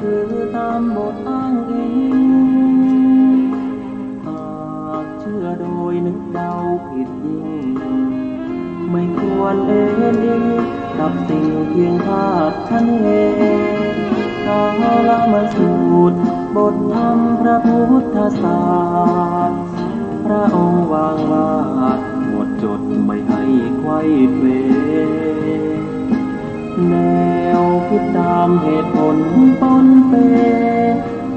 ถือตามบทอ้างอิงหากเชื่อโดยนึกเดาผิดยิ่งไม่ควรเอ็นเองกับสิ่งเพียงคาดคะเนกาลมาสูตรบทธรรมพระพุทธศาสตร์พระองค์วางวาดหมดจดไม่ให้ไขว้เขวแนวคิดตามเหตุผลปนเป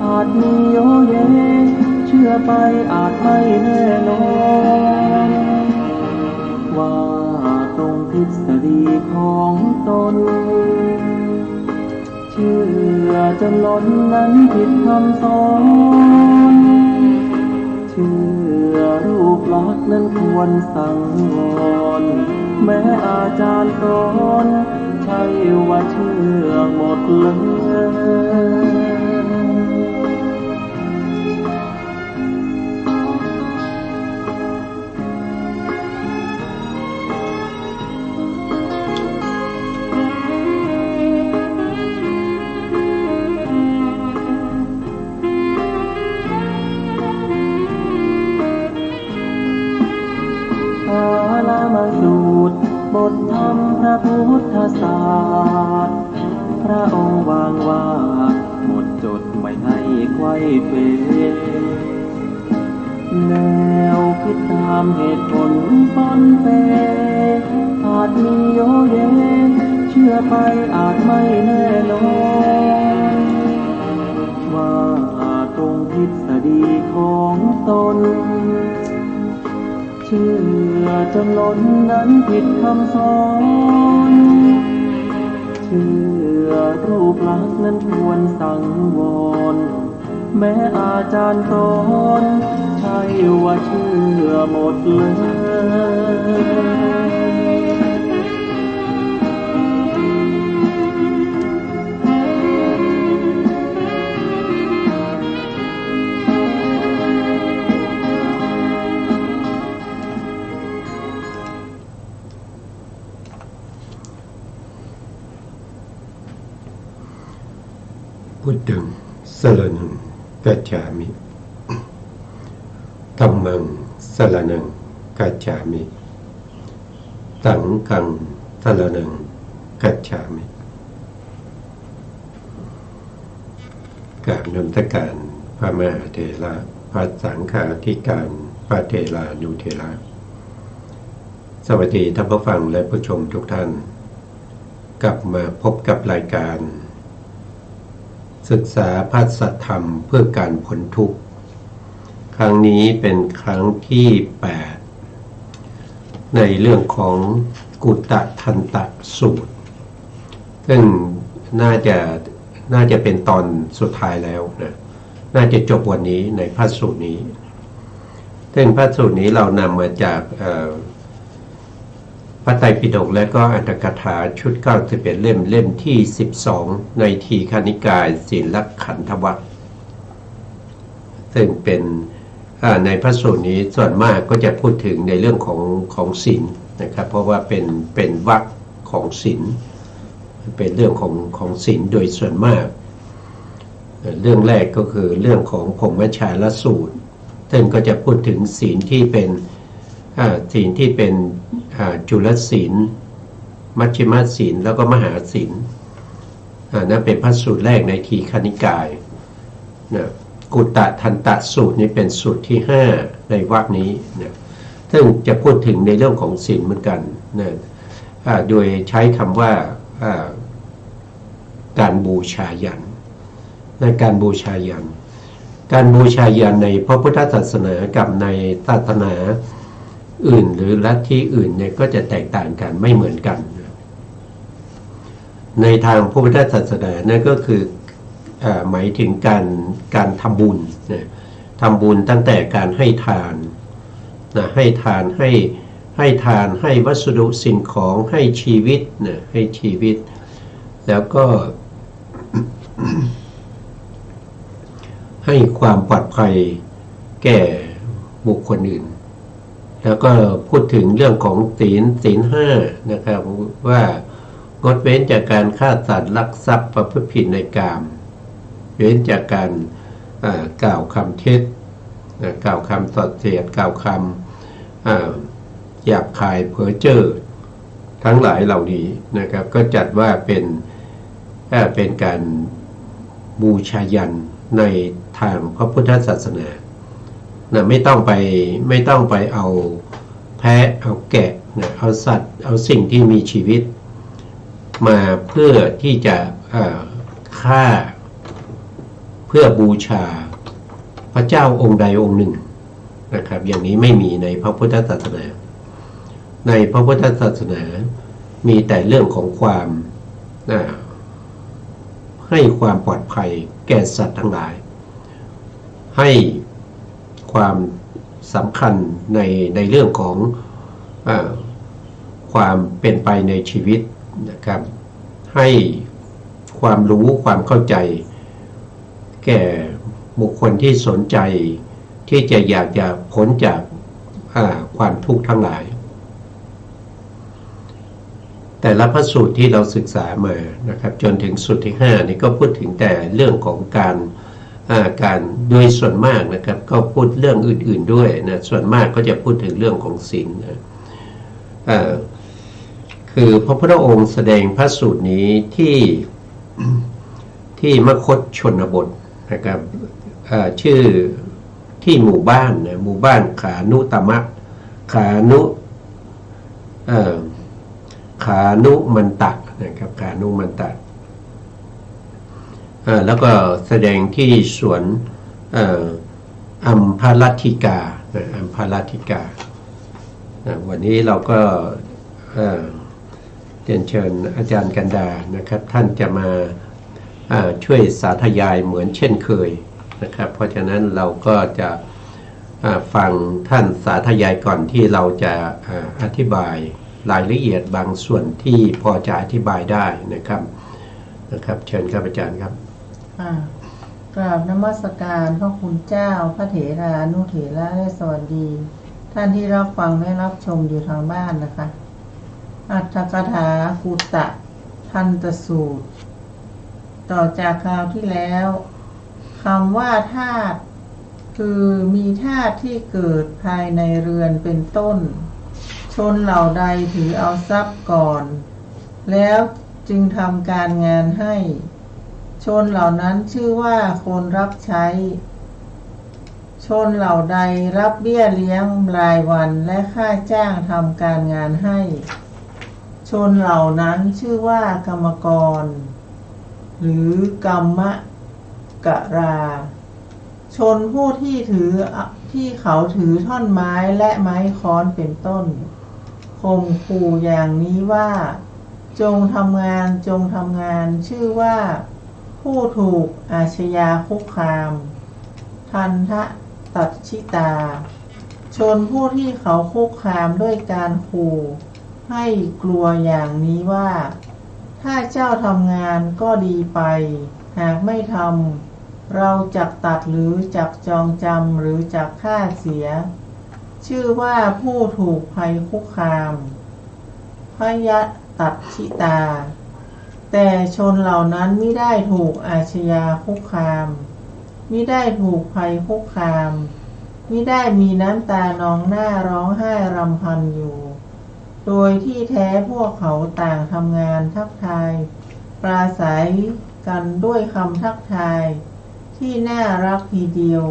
อาจมีโยเยเชื่อไปอาจไม่แน่นอนว่าตรงทฤษฎีของตนเชื่อจนล้นนั้นผิดคำสอนเชื่อรูปลักษณ์นั้นควรสังวรแม้อาจารย์สอนใช่ว่าเชื่อหมดเลยมาสูตรบทธรรมพระพุทธศาสตร์พระองค์วางวาดหมดจดไม่ให้ไขว้เขวแนวคิดตามเหตุผลปนเปอาจมีโยเยเชื่อไปอาจไม่แน่นอนว่าตรงทฤษฎีของตนเชื่อจนล้นนั้นผิดคำสอนเชื่อรูปลักษณ์นั้นควรสังวรแม้อาจารย์สอนใช่ว่าเชื่อหมดเลยพุทธังสรณังกัจฉามิธัมมังสรณังกัจฉามิสังฆังสรณังกัจฉามิกราบนมัสการพระมหาเถระพระสังฆาธิการพระเถรานุเถระสวัสดีท่านผู้ฟังและผู้ชมทุกท่านกลับมาพบกับรายการศึกษาพระสัทธรรมเพื่อการพ้นทุกข์ครั้งนี้เป็นครั้งที่8ในเรื่องของกุตตทันตสูตรซึ่งน่าจะเป็นตอนสุดท้ายแล้วนะน่าจะจบวันนี้ในพระสูตรนี้ซึ่งพระสูตรนี้เรานำมาจากพระไตรปิฎกและก็อัตถกถาชุด91เล่มที่12ในทีฆนิกายศีลขันธวรรคซึ่งเป็นในพระสูตรนี้ส่วนมากก็จะพูดถึงในเรื่องของศีลนะครับเพราะว่าเป็นวรรคของศีลเป็นเรื่องของศีลโดยส่วนมากเรื่องแรกก็คือเรื่องของพรหมชาลสูตรซึ่งก็จะพูดถึงศีลที่เป็นจุลศีลมัชฌิมศีลแล้วก็มหาศีลนั่นเป็นพระสูตรแรกในทีฆนิกายนะกุตตทันตสูตรนี้เป็นสูตรที่5ในวรรคนี้นะซึ่งจะพูดถึงในเรื่องของศีลเหมือนกันนะโดยใช้คำว่าการบูชายัญในการบูชายัญในพระพุทธศาสนากับในศาสนาอื่นหรือลัทธิอื่นเนี่ยก็จะแตกต่างกันไม่เหมือนกันในทางพระพุทธศาสนานั่นก็คือหมายถึงการทำบุญนะทำบุญตั้งแต่การให้ทานนะให้ทานให้วัสดุสิ่งของให้ชีวิตนะให้ชีวิตแล้วก็ ให้ความปลอดภัยแก่บุคคลอื่นแล้วก็พูดถึงเรื่องของศีล5นะครับว่างดเว้นจากการฆ่าสัตว์ลักทรัพย์ประพฤติผิดในกาม เว้นจากการกล่าวคำเท็จกล่าวคำส่อเสียดกล่าวคำหยาบคายเพ้อเจ้อทั้งหลายเหล่านี้นะครับก็จัดว่าเป็นการบูชายันในทางพระพุทธศาสนาไม่ต้องไปเอาแพะเอาแกะเอาสัตว์เอาสิ่งที่มีชีวิตมาเพื่อที่จะฆ่าเพื่อบูชาพระเจ้าองค์ใดองค์หนึ่งนะครับอย่างนี้ไม่มีในพระพุทธศาสนาในพระพุทธศาสนามีแต่เรื่องของความให้ความปลอดภัยแก่สัตว์ทั้งหลายให้ความสำคัญในเรื่องของความเป็นไปในชีวิตนะครับให้ความรู้ความเข้าใจแก่บุคคลที่สนใจที่จะอยากจะพ้นจากความทุกข์ทั้งหลายแต่ละพระสูตรที่เราศึกษามานะครับจนถึงสูตรที่5นี่ก็พูดถึงแต่เรื่องของการโดยส่วนมากนะครับก็พูดเรื่องอื่นๆด้วยนะส่วนมากก็จะพูดถึงเรื่องของศีลนะคือพระพุทธองค์แสดงพระสูตรนี้ที่มคธชนบทนะครับชื่อที่หมู่บ้านนะหมู่บ้านขานุตมะขานุมันตะนะครับขานุมันตะแล้วก็แสดงที่สวนอัมพาลัทธิกาอัมพาลัทธิกาวันนี้เราก็เรียนเชิญอาจารย์กันดานะครับท่านจะมาช่วยสาธยายเหมือนเช่นเคยนะครับเพราะฉะนั้นเราก็จะฟังท่านสาธยายก่อนที่เราจะอธิบายรายละเอียดบางส่วนที่พอจะอธิบายได้นะครับเชิญครับอาจารย์ครับกราบนมัสการพระคุณเจ้าพระเถรานุเถระและสวัสดีท่านที่รับฟังและรับชมอยู่ทางบ้านนะคะอัตถกถากุตะทันตสูตรต่อจากคราวที่แล้วคำว่าธาตุคือมีธาตุที่เกิดภายในเรือนเป็นต้นชนเหล่าใดถือเอาทรัพย์ก่อนแล้วจึงทำการงานให้ชนเหล่านั้นชื่อว่าคนรับใช้ชนเหล่าใดรับเบี้ยเลี้ยงรายวันและค่าจ้างทำการงานให้ชนเหล่านั้นชื่อว่ากรรมกรหรือกรรมกราชนผู้ที่เขาถือท่อนไม้และไม้ค้อนเป็นต้นข่มขู่อย่างนี้ว่าจงทำงานชื่อว่าผู้ถูกอาชญาคุกคามทันทะตัดชิตาชนผู้ที่เขาคุกคามด้วยการขู่ให้กลัวอย่างนี้ว่าถ้าเจ้าทำงานก็ดีไปหากไม่ทำเราจักตัดหรือจักจองจำหรือจักฆ่าเสียชื่อว่าผู้ถูกภัยคุกคามพยะตัดชิตาแต่ชนเหล่านั้นไม่ได้ถูกอาชญาคุกคามไม่ได้ถูกภัยคุกคามไม่ได้มีน้ำตานองหน้าร้องไห้รำพันอยู่โดยที่แท้พวกเขาต่างทำงานทักทายปราศัยกันด้วยคำทักทายที่น่ารักทีเดียว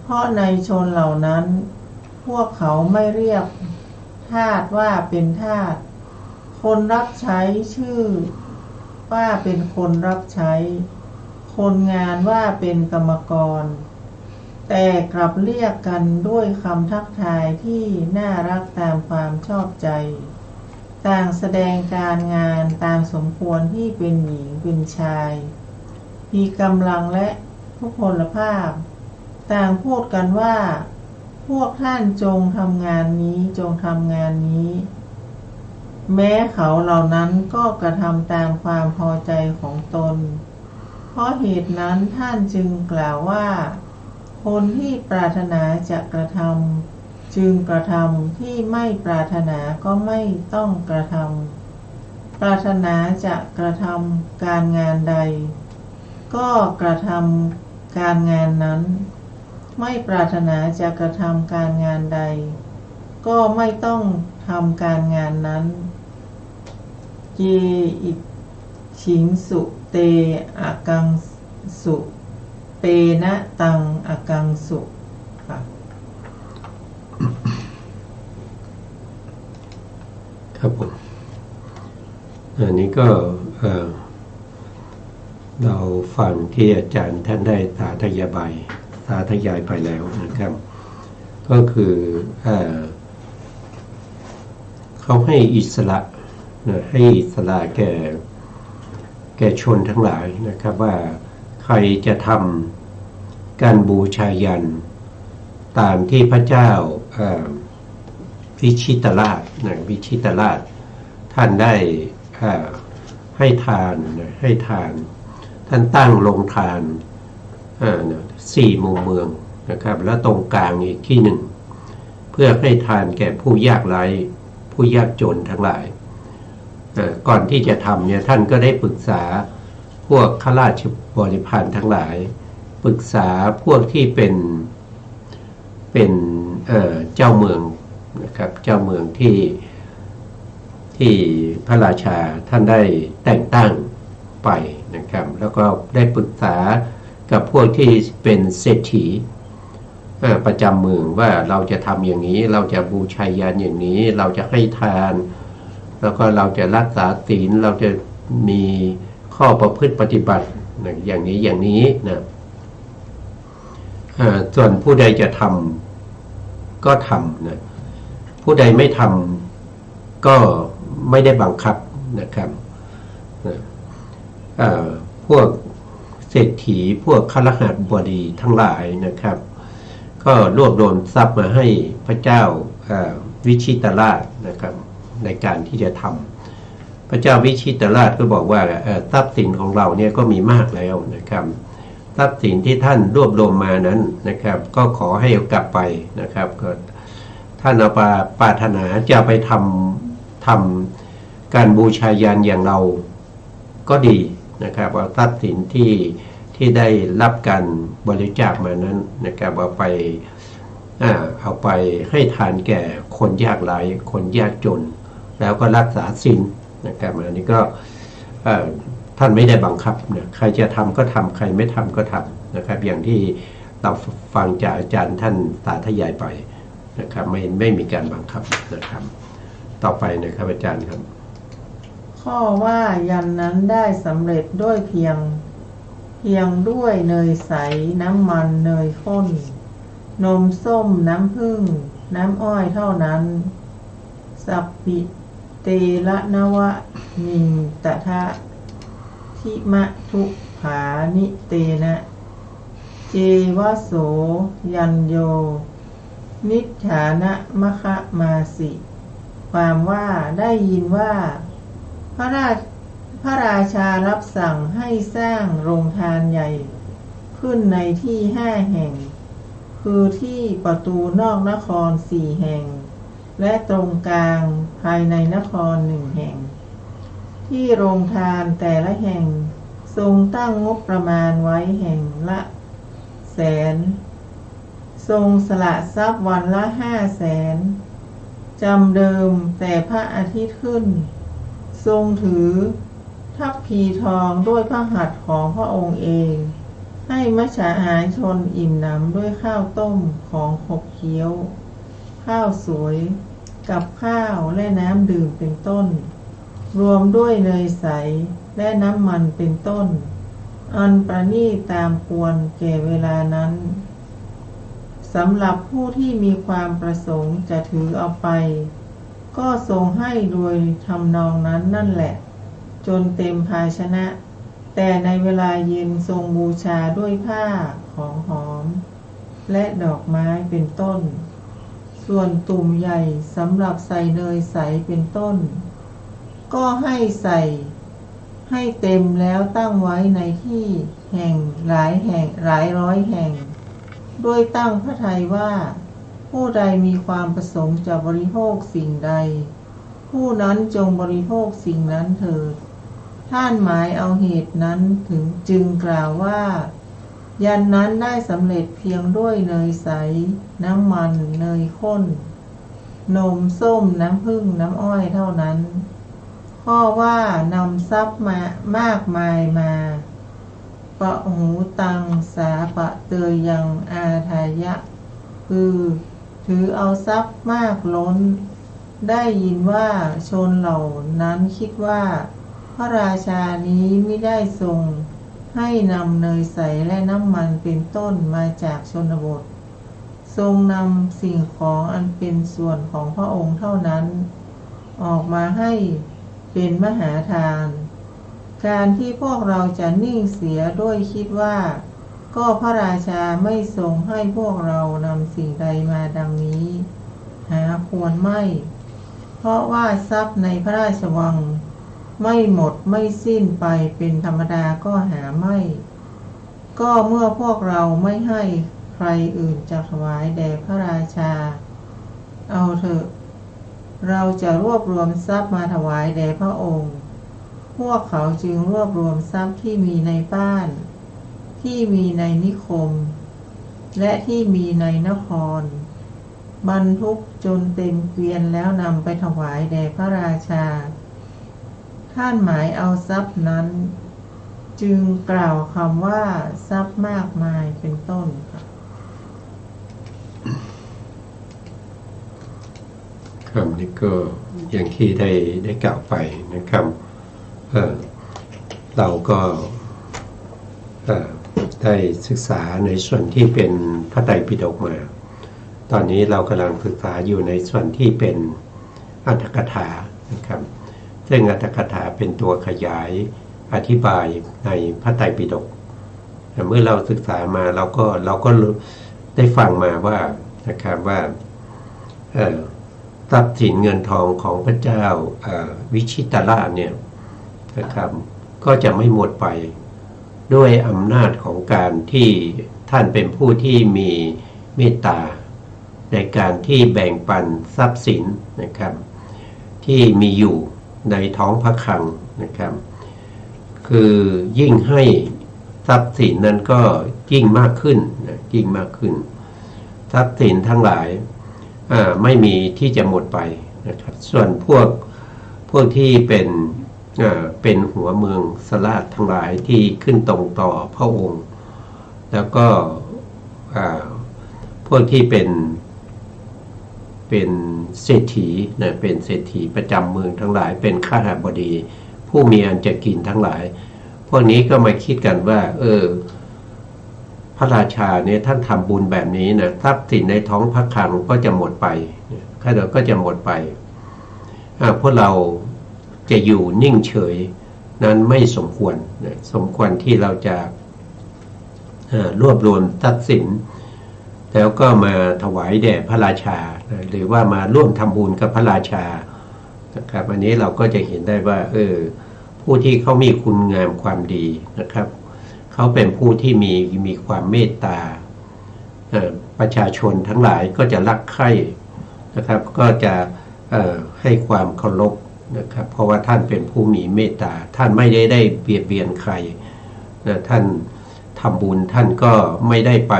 เพราะในชนเหล่านั้นพวกเขาไม่เรียกทาสว่าเป็นทาสคนรับใช้ชื่อว่าเป็นคนรับใช้คนงานว่าเป็นกรรมกรแต่กลับเรียกกันด้วยคำทักทายที่น่ารักตามความชอบใจต่างแสดงการงานตามสมควรที่เป็นหญิงเป็นชายมีกำลังและทุพพลภาพต่างพูดกันว่าพวกท่านจงทำงานนี้แม้เขาเหล่านั้นก็กระทำตามความพอใจของตนเพราะเหตุนั้นท่านจึงกล่าวว่าคนที่ปรารถนาจะกระทำจึงกระทำที่ไม่ปรารถนาก็ไม่ต้องกระทำปรารถนาจะกระทำการงานใด ก็กระทำการงานนั้นไม่ปรารถนาจะกระทำการงานใดก็ไม่ต้องทำการงานนั้นเยอิฉิงสุเตอากังสุเปนะตังอากังสุค่ะครับผมอันนี้ก็เราฟังที่อาจารย์ท่านได้สาธยายไปแล้วนะครับก็คือเขาให้อิสระให้อิสระแก่ชนทั้งหลายนะครับว่าใครจะทำการบูชายันตามที่พระเจ้าวิชิตราชท่านได้ให้ทานท่านตั้งโรงทาน4 มุมเมืองนะครับแล้วตรงกลางอีกที่หนึ่งเพื่อให้ทานแก่ผู้ยากไร้ผู้ยากจนทั้งหลายก่อนที่จะทำเนี่ยท่านก็ได้ปรึกษาพวกข้าราชบริพารทั้งหลายปรึกษาพวกที่เป็นเจ้าเมืองนะครับเจ้าเมืองที่พระราชาท่านได้แต่งตั้งไปนะครับแล้วก็ได้ปรึกษากับพวกที่เป็นเศรษฐีประจำเมืองว่าเราจะทำอย่างนี้เราจะบูชายันอย่างนี้เราจะให้ทานแล้วก็เราจะรักษาศีลเราจะมีข้อประพฤติปฏิบัติอย่างนี้นะส่วนผู้ใดจะทำก็ทำนะผู้ใดไม่ทำก็ไม่ได้บังคับนะครับพวกเศรษฐีพวกคฤหัสถ์บดีทั้งหลายนะครับก็รวบรวมทรัพย์มาให้พระเจ้าวิชิตราชนะครับในการที่จะทำพระเจ้าวิชิตราชก็บอกว่าทรัพย์สินของเราเนี่ยก็มีมากแล้วนะครับทรัพย์สินที่ท่านรวบรวมมานั้นนะครับก็ขอให้กลับไปนะครับก็ท่านเอาปรารถนาจะไปทำการบูชายันอย่างเราก็ดีนะครับเอาทรัพย์สินที่ได้รับการบริจาคมานั้นนะครับเอาไปให้ทานแก่คนยากไร้คนยากจนแล้วก็รักษาศีลนะครับอันนี้ก็ท่านไม่ได้บังคับนะใครจะทำก็ทำใครไม่ทำก็ทำนะครับอย่างที่เราฟังจากอาจารย์ท่านสาธยายไปนะครับไม่มีการบังคับนะครับต่อไปนะครับอาจารย์ครับข้อว่ายันนั้นได้สำเร็จด้วยเพียงด้วยเนยใสน้ำมันเนยข้นนมส้มน้ำผึ้งน้ำอ้อยเท่านั้นสัพพิเตระนวะนิตถะทิมะทุผานิเตนะเจวโสยัญโยนิฐานะมะคะมาสิความว่าได้ยินว่าพระราชารับสั่งให้สร้างโรงทานใหญ่ขึ้นในที่5 แห่งคือที่ประตูนอกนคร4 แห่งและตรงกลางภายในนคร1 แห่งที่โรงทานแต่ละแห่งทรงตั้งงบประมาณไว้แห่งละ100,000ทรงสละทรัพย์วันละ500,000จำเดิมแต่พระอาทิตย์ขึ้นทรงถือทัพพีทองด้วยพระหัตถ์ของพระองค์เองให้มัจฉาหารชนอิ่มหนำด้วยข้าวต้มของขบเคี้ยวข้าวสวยกับข้าวและน้ำดื่มเป็นต้นรวมด้วยเนยใสและน้ำมันเป็นต้นอันประณีตตามควรแก่เวลานั้นสำหรับผู้ที่มีความประสงค์จะถือเอาไปก็ทรงให้โดยทำนองนั้นนั่นแหละจนเต็มภาชนะแต่ในเวลาเย็นทรงบูชาด้วยผ้าของหอมและดอกไม้เป็นต้นส่วนตุ่มใหญ่สำหรับใส่เนยใสเป็นต้นก็ให้ใส่ให้เต็มแล้วตั้งไว้ในที่หลายร้อยแห่งด้วยตั้งพระทัยว่าผู้ใดมีความประสงค์จะบริโภคสิ่งใดผู้นั้นจงบริโภคสิ่งนั้นเถิด ท่านหมายเอาเหตุนั้นถึงจึงกล่าวว่ายันนั้นได้สำเร็จเพียงด้วยเนยใสน้ำมันเนยข้นนมส้มน้ำผึ้งน้ำอ้อยเท่านั้นข้อว่านำทรัพย์มามากมายมาปะหูตังสาปะเตยยังอาทายะคือถือเอาทรัพย์มากล้นได้ยินว่าชนเหล่านั้นคิดว่าพระราชานี้ไม่ได้ทรงให้นำเนยใสและน้ำมันเป็นต้นมาจากชนบททรงนำสิ่งของอันเป็นส่วนของพระองค์เท่านั้นออกมาให้เป็นมหาทานการที่พวกเราจะนิ่งเสียด้วยคิดว่าก็พระราชาไม่ทรงให้พวกเรานำสิ่งใดมาดังนี้หาควรไม่เพราะว่าทรัพย์ในพระราชวังไม่หมดไม่สิ้นไปเป็นธรรมดาก็หาไม่ก็เมื่อพวกเราไม่ให้ใครอื่นจะถวายแด่พระราชาเอาเถอะเราจะรวบรวมทรัพย์มาถวายแด่พระองค์พวกเขาจึงรวบรวมทรัพย์ที่มีในบ้านที่มีในนิคมและที่มีในนครบรรทุกจนเต็มเกวียนแล้วนำไปถวายแด่พระราชาท่านหมายเอาทรัพย์นั้นจึงกล่าวคำว่าทรัพย์มากมายเป็นต้นค่ะคำนี้ก็อย่างที่ได้กล่าวไปนะครับเราก็ได้ศึกษาในส่วนที่เป็นพระไตรปิฎกมาตอนนี้เรากำลังศึกษาอยู่ในส่วนที่เป็นอรรถกถานะครับซึ่งอรรถกถาเป็นตัวขยายอธิบายในพระไตรปิฎกเมื่อเราศึกษามาเราก็ได้ฟังมาว่านะครับว่าทรัพย์สินเงินทองของพระเจ้าวิชิตราชเนี่ยนะครับก็จะไม่หมดไปด้วยอำนาจของการที่ท่านเป็นผู้ที่มีเมตตาในการที่แบ่งปันทรัพย์สินนะครับที่มีอยู่ในท้องพระคลังนะครับคือยิ่งให้ทรัพย์สินนั้นก็ยิ่งมากขึ้นยิ่งมากขึ้นทรัพย์สินทั้งหลายไม่มีที่จะหมดไปนะครับส่วนพวกที่เป็นหัวเมืองสลาดทั้งหลายที่ขึ้นตรงต่อพระองค์แล้วก็พวกที่เป็นเศรษฐีนะเป็นเศรษฐีประจำเมืองทั้งหลายเป็นข้าบดีผู้มีอันจะกินทั้งหลายพวกนี้ก็มาคิดกันว่าพระราชาเนี่ยท่านทำบุญแบบนี้นะทรัพย์สินในท้องพระคลังก็จะหมดไปข้าเดียวก็จะหมดไปพวกเราจะอยู่นิ่งเฉยนั้นไม่สมควรสมควรที่เราจะรวบรวมทรัพย์สินแล้วก็มาถวายแด่พระราชาหรือว่ามาร่วมทำบุญกับพระราชานะครับอันนี้เราก็จะเห็นได้ว่าผู้ที่เขามีคุณงามความดีนะครับเขาเป็นผู้ที่มีความเมตตาประชาชนทั้งหลายก็จะรักใคร่นะครับก็จะให้ความเคารพนะครับเพราะว่าท่านเป็นผู้มีเมตตาท่านไม่ได้เบียดเบียนใครท่านทำบุญท่านก็ไม่ได้ไป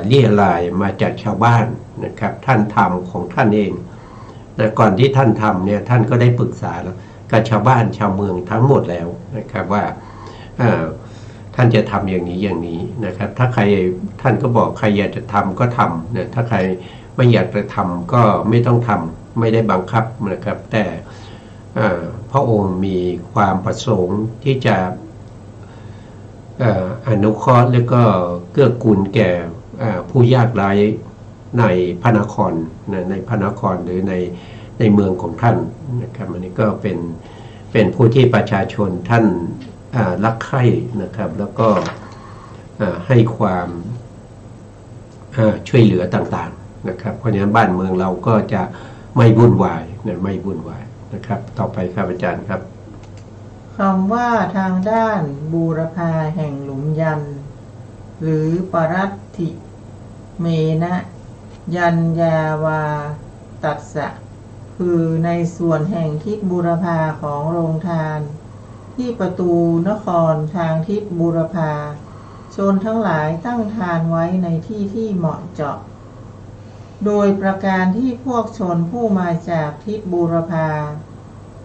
เลี่ยรายมาจากชาวบ้านนะครับท่านทำของท่านเองก่อนที่ท่านทำเนี่ยท่านก็ได้ปรึกษากับชาวบ้านชาวเมืองทั้งหมดแล้วนะครับว่าท่านจะทำอย่างนี้นะครับถ้าใครท่านก็บอกใครอยากจะทำก็ทำนะถ้าใครไม่อยากจะทำก็ไม่ต้องทำไม่ได้บังคับนะครับแต่พระองค์มีความประสงค์ที่จะอนุเคราะห์และก็เกื้อกูลแก่ผู้ยากไร้ในพระนครในพระนครหรือในเมืองของท่านนะครับอันนี้ก็เป็นผู้ที่ประชาชนท่านรักใคร่นะครับแล้วก็ให้ความช่วยเหลือต่างๆนะครับเพราะฉะนั้นบ้านเมืองเราก็จะไม่วุ่นวายไม่วุ่นวายนะครับต่อไปครับอาจารย์ครับคำว่าทางด้านบูรพาแห่งหลุมยันหรือปรัตถิเมนะยัญญาวาตัสสะคือในส่วนแห่งทิศบูรพาของโรงทาน ที่ประตูนครทางทิศบูรพาชนทั้งหลายตั้งทานไว้ในที่ที่เหมาะเจาะโดยประการที่พวกชนผู้มาจากทิศบูรพา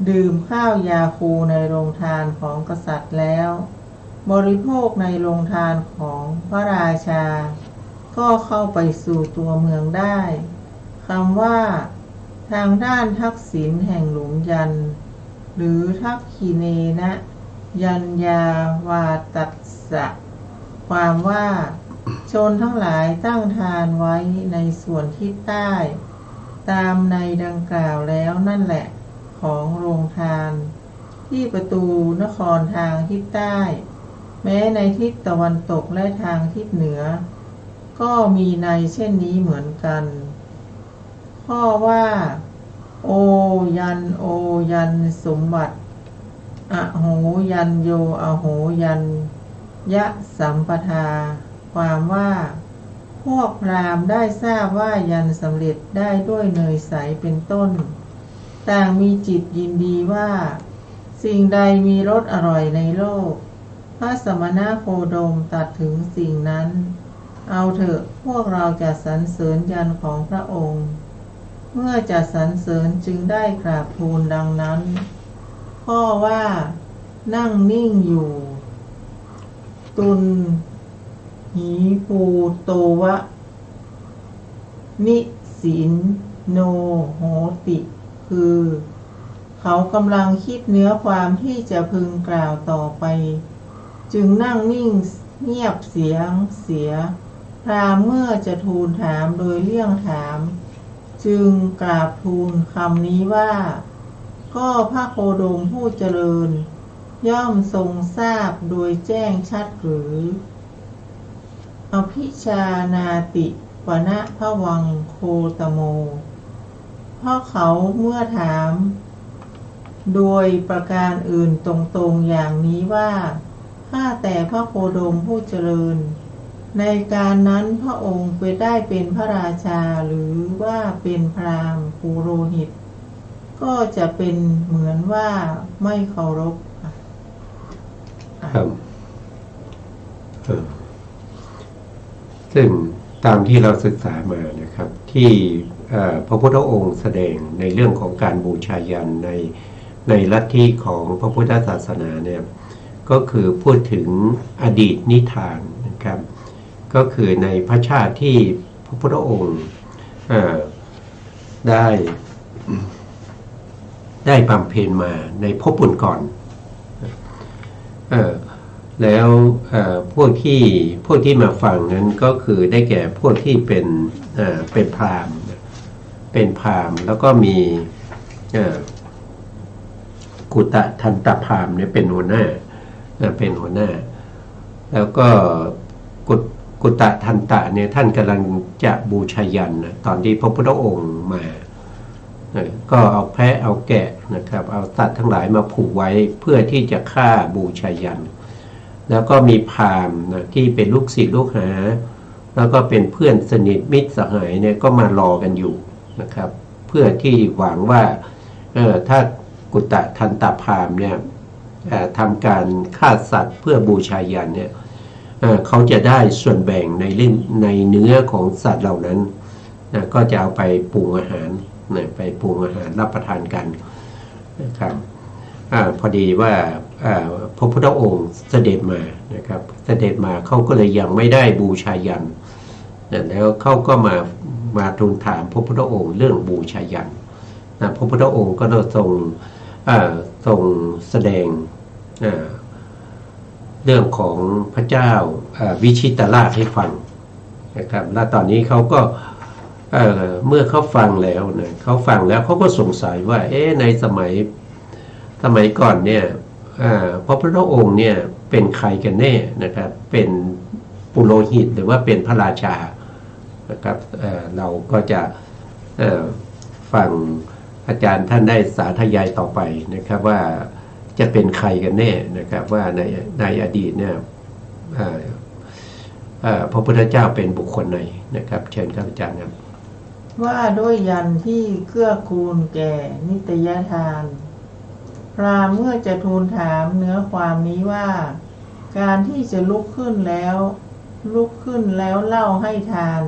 ดื่มข้าวยาคูในโรงทานของกษัตริย์แล้วบริโภคในโรงทานของพระราชาก็เข้าไปสู่ตัวเมืองได้คำว่าทางด้านทักษิณแห่งหลุมยันหรือทักขิเนนะยัญญาวาตัสสะความว่าชนทั้งหลายตั้งทานไว้ในส่วนทิศใต้ตามในดังกล่าวแล้วนั่นแหละของโรงทานที่ประตูนครทางทิศใต้แม้ในทิศตะวันตกและทางทิศเหนือก็มีในเช่นนี้เหมือนกันข้อว่าโอยันสมบัติอโหยันโยอโหยันยะสัมปทาความว่าพวกพราหมณ์ได้ทราบว่ายันสำเร็จได้ด้วยเนยใสเป็นต้นต่างมีจิตยินดีว่าสิ่งใดมีรสอร่อยในโลกพระสมณโคดมตรัสถึงสิ่งนั้นเอาเถอะพวกเราจะสรรเสริญยันของพระองค์เมื่อจะสรรเสริญจึงได้กราบทูลดังนั้นข้อว่านั่งนิ่งอยู่ตุนหีปูโตวะนิสินโนโหติคือเขากำลังคิดเนื้อความที่จะพึงกล่าวต่อไปจึงนั่งนิ่งเงียบเสียพราหมณ์เมื่อจะทูลถามโดยเลี่ยงถามจึงกราบทูลคำนี้ว่าก็พระโคดมผู้เจริญย่อมทรงทราบโดยแจ้งชัดหรืออภิชานาติวนะพะวังโคตโมเพราะเขาเมื่อถามโดยประการอื่นตรงๆอย่างนี้ว่าข้าแต่พระโคดมผู้เจริญในการนั้นพระองค์ได้เป็นพระราชาหรือว่าเป็นพราหมณ์ปุโรหิตก็จะเป็นเหมือนว่าไม่เคารพครับซึ่งตามที่เราศึกษามานะครับที่พระพุทธองค์แสดงในเรื่องของการบูชายันในลัทธิของพระพุทธศาสนาเนี่ยก็คือพูดถึงอดีตนิทานนะครับก็คือในพระชาติที่พระพุทธองค์ได้บำเพ็ญมาในภพบุญก่อนแล้วพวกที่มาฟังนั้นก็คือได้แก่พวกที่เป็นพราหมณ์แล้วก็มีกุตทันตพราหมณ์เนี่ยเป็นหัวหน้าแล้วก็กุตทันตะเนี่ยท่านกำลังจะบูชายันตอนที่พระพุทธองค์มาก็เอาแพะเอาแกะนะครับเอาสัตว์ทั้งหลายมาผูกไว้เพื่อที่จะฆ่าบูชายันแล้วก็มีพราหมณ์ที่เป็นลูกศิษย์ลูกหาแล้วก็เป็นเพื่อนสนิทมิตรสหายเนี่ยก็มารอกันอยู่นะครับเพื่อที่หวังว่าถ้ากุตทันตพราหมณ์เนี่ยทำการฆ่าสัตว์เพื่อบูชายันเนี่ยเขาจะได้ส่วนแบ่งในเนื้อของสัตว์เหล่านั้นก็จะเอาไปปรุงอาหารรับประทานกันนะครับพอดีว่าพระพุทธองค์เสด็จมานะครับเขาก็เลยยังไม่ได้บูชายันแล้วเขาก็มาทูลถามพระพุทธองค์เรื่องบูชายันพระพุทธองค์ก็ทรงแสดงเรื่องของพระเจ้าวิชิตราชให้ฟังนะครับและตอนนี้เขาก็เมื่อเขาฟังแล้วเขาก็สงสัยว่าในสมัยก่อนเนี่ยพระพุทธองค์เนี่ยเป็นใครกันแน่นะครับเป็นปุโรหิตหรือว่าเป็นพระราชานะครับเราก็จะฟังอาจารย์ท่านได้สาธยายต่อไปนะครับว่าจะเป็นใครกันแน่นะครับว่าในอดีตเนี่ยพระพุทธเจ้าเป็นบุคคลไหนนะครับเชิญครับอาจารย์ครับว่าด้วยยันที่เกื้อกูลแก่นิตยทาน พราหมณ์เมื่อจะทูลถามเนื้อความนี้ว่า การที่จะลุกขึ้นแล้วเล่าให้ทาน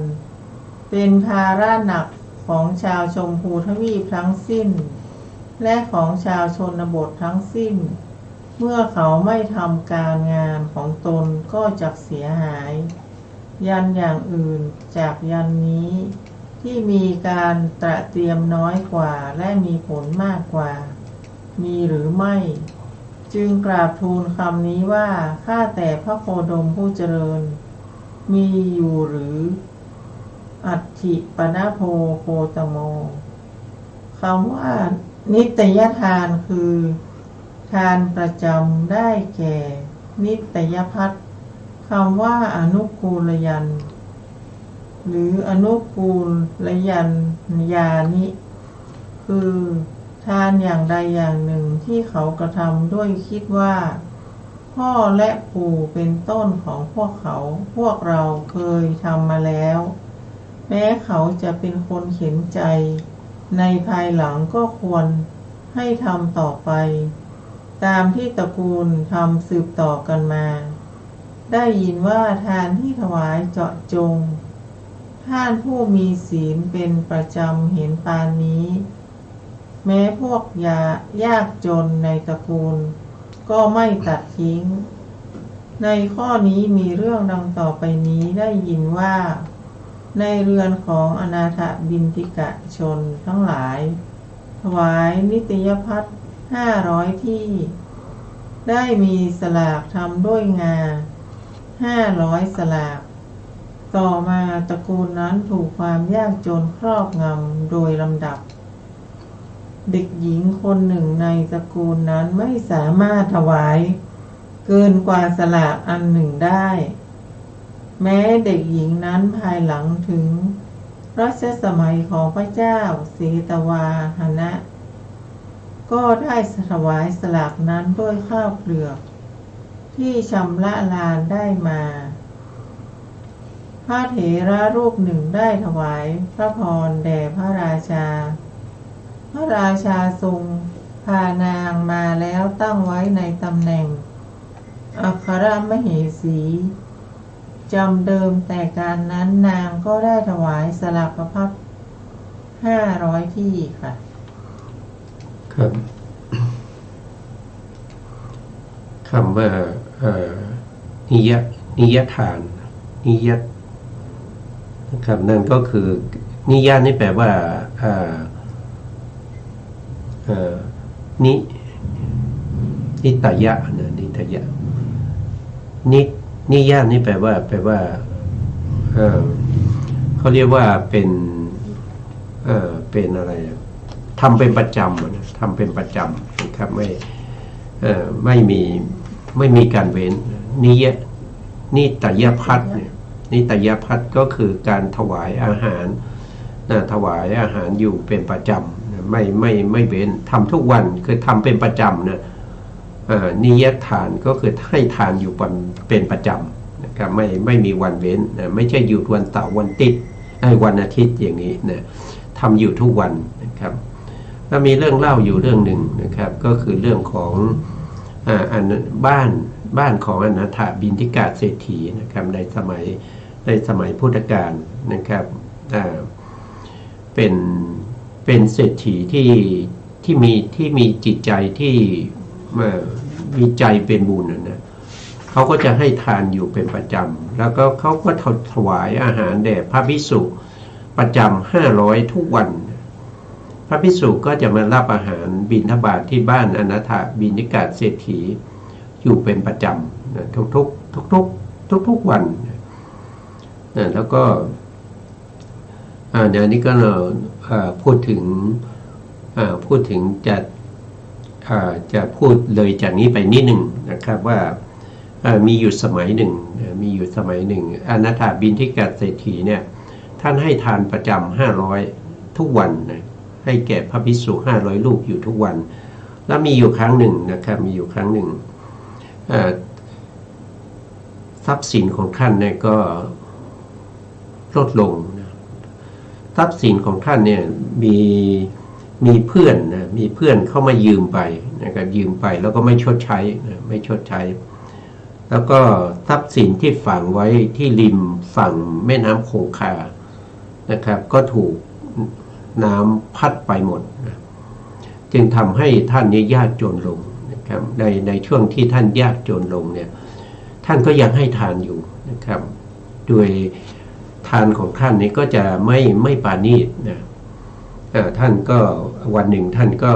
เป็นภาระหนักของชาวชมพูทวีปทั้งสิ้น และของชาวชนบททั้งสิ้น เมื่อเขาไม่ทำการงานของตนก็จะเสียหาย ยันอย่างอื่นจากยันนี้ที่มีการตระเตรียมน้อยกว่าและมีผลมากกว่ามีหรือไม่จึงกราบทูลคำนี้ว่าข้าแต่พระโคดมผู้เจริญมีอยู่หรืออัตถิปนะโพโคตโมคำว่านิตยทานคือทานประจำได้แก่นิตยพัฒน์คำว่าอนุกูลยันหรืออนุกูลยันยานิคือทานอย่างใดอย่างหนึ่งที่เขากระทำด้วยคิดว่าพ่อและปู่เป็นต้นของพวกเราเคยทำมาแล้วแม้เขาจะเป็นคนเข็นใจในภายหลังก็ควรให้ทำต่อไปตามที่ตระกูลทำสืบต่อกันมาได้ยินว่าทานที่ถวายเจาะจงท่านผู้มีศีลเป็นประจำเห็นปานนี้แม้พวกยากจนในตระกูลก็ไม่ตัดทิ้งในข้อนี้มีเรื่องดังต่อไปนี้ได้ยินว่าในเรือนของอนาถบิณฑิกชนทั้งหลายถวายนิตยพัฒน์500 ที่ได้มีสลากทำด้วยงา500 สลากต่อมาตระกูลนั้นถูกความยากจนครอบงำโดยลำดับเด็กหญิงคนหนึ่งในตระกูลนั้นไม่สามารถถวายเกินกว่าสลากอันหนึ่งได้แม้เด็กหญิงนั้นภายหลังถึงรัชสมัยของพระเจ้าสีตวาหนะก็ได้ถวายสลากนั้นด้วยข้าวเปลือกที่ชำระลานได้มาพระเถระรูปหนึ่งได้ถวายพระพรแด่พระราชาพระราชาทรงพานางมาแล้วตั้งไว้ในตำแหน่งอัครมเหสีจำเดิมแต่การนั้นนางก็ได้ถวายสลากพัด500 ที่ค่ะครับคำว่านิยทานนิยนะครับนั่นก็คือนิยะนี่แปลว่านิตยะนะนิตยะนิยะนี่แปลว่าเขาเรียกว่าเป็นอะไรทำเป็นประจำนะทำเป็นประจำนะครับไม่มีการเว้นนิตยพัฒน์เนี่ยนิตยพัฒน์ก็คือการถวายอาหารถวายอาหารอยู่เป็นประจำไม่เว้นทำทุกวันคือทำเป็นประจำนะนิยทานก็คือให้ทานอยู่เป็นประจำนะครับไม่มีวันเว้นนะไม่ใช่หยุดวันเสาร์วันติดวันอาทิตย์อย่างนี้นะทำอยู่ทุกวันนะครับแล้วมีเรื่องเล่าอยู่เรื่องหนึ่งนะครับก็คือเรื่องของบ้านของอนาถบิณฑิกาเศรษฐีนะครับในสมัยพุทธกาลนะครับเป็นเศรษฐีที่มีจิตใจที่มีใจเป็นบุญนะเขาก็จะให้ทานอยู่เป็นประจำแล้วก็เขาก็ถวายอาหารแด่พระภิกษุประจำ500 ทุกวันพระภิกษุก็จะมารับอาหารบิณฑบาตที่บ้านอนาถบิณฑิกาเศรษฐีอยู่เป็นประจำนะทุกวันนะแล้วก็เดี๋ยวนี้ก็เราพูดถึงจะพูดเลยจากนี้ไปนิดหนึ่งนะครับว่ามีอยู่สมัยหนึ่งอนาถบิณฑิกาเศรษฐีเนี่ยท่านให้ทานประจำ500 ทุกวันนะให้แก่พระภิกษุ500 รูปอยู่ทุกวันแล้วมีอยู่ครั้งหนึ่งนะครับทรัพย์สินของท่านเนี่ยก็ลดลงนะทรัพย์สินของท่านเนี่ยมีเพื่อนเข้ามายืมไป นะครับยืมไปแล้วก็ไม่ชดใช้ไม่ชดใช้แล้วก็ทรัพย์สินที่ฝังไว้ที่ริมฝั่งแม่น้ำคงคานะครับก็ถูกน้ำพัดไปหมดนะจึงทำให้ท่านนี้ยากจนลงนะครับในช่วงที่ท่านยากจนลงเนี่ยท่านก็ยังให้ทานอยู่นะครับโดยทานของท่านนี้ก็จะไม่ปราณีตนะท่านก็วันหนึ่งท่านก็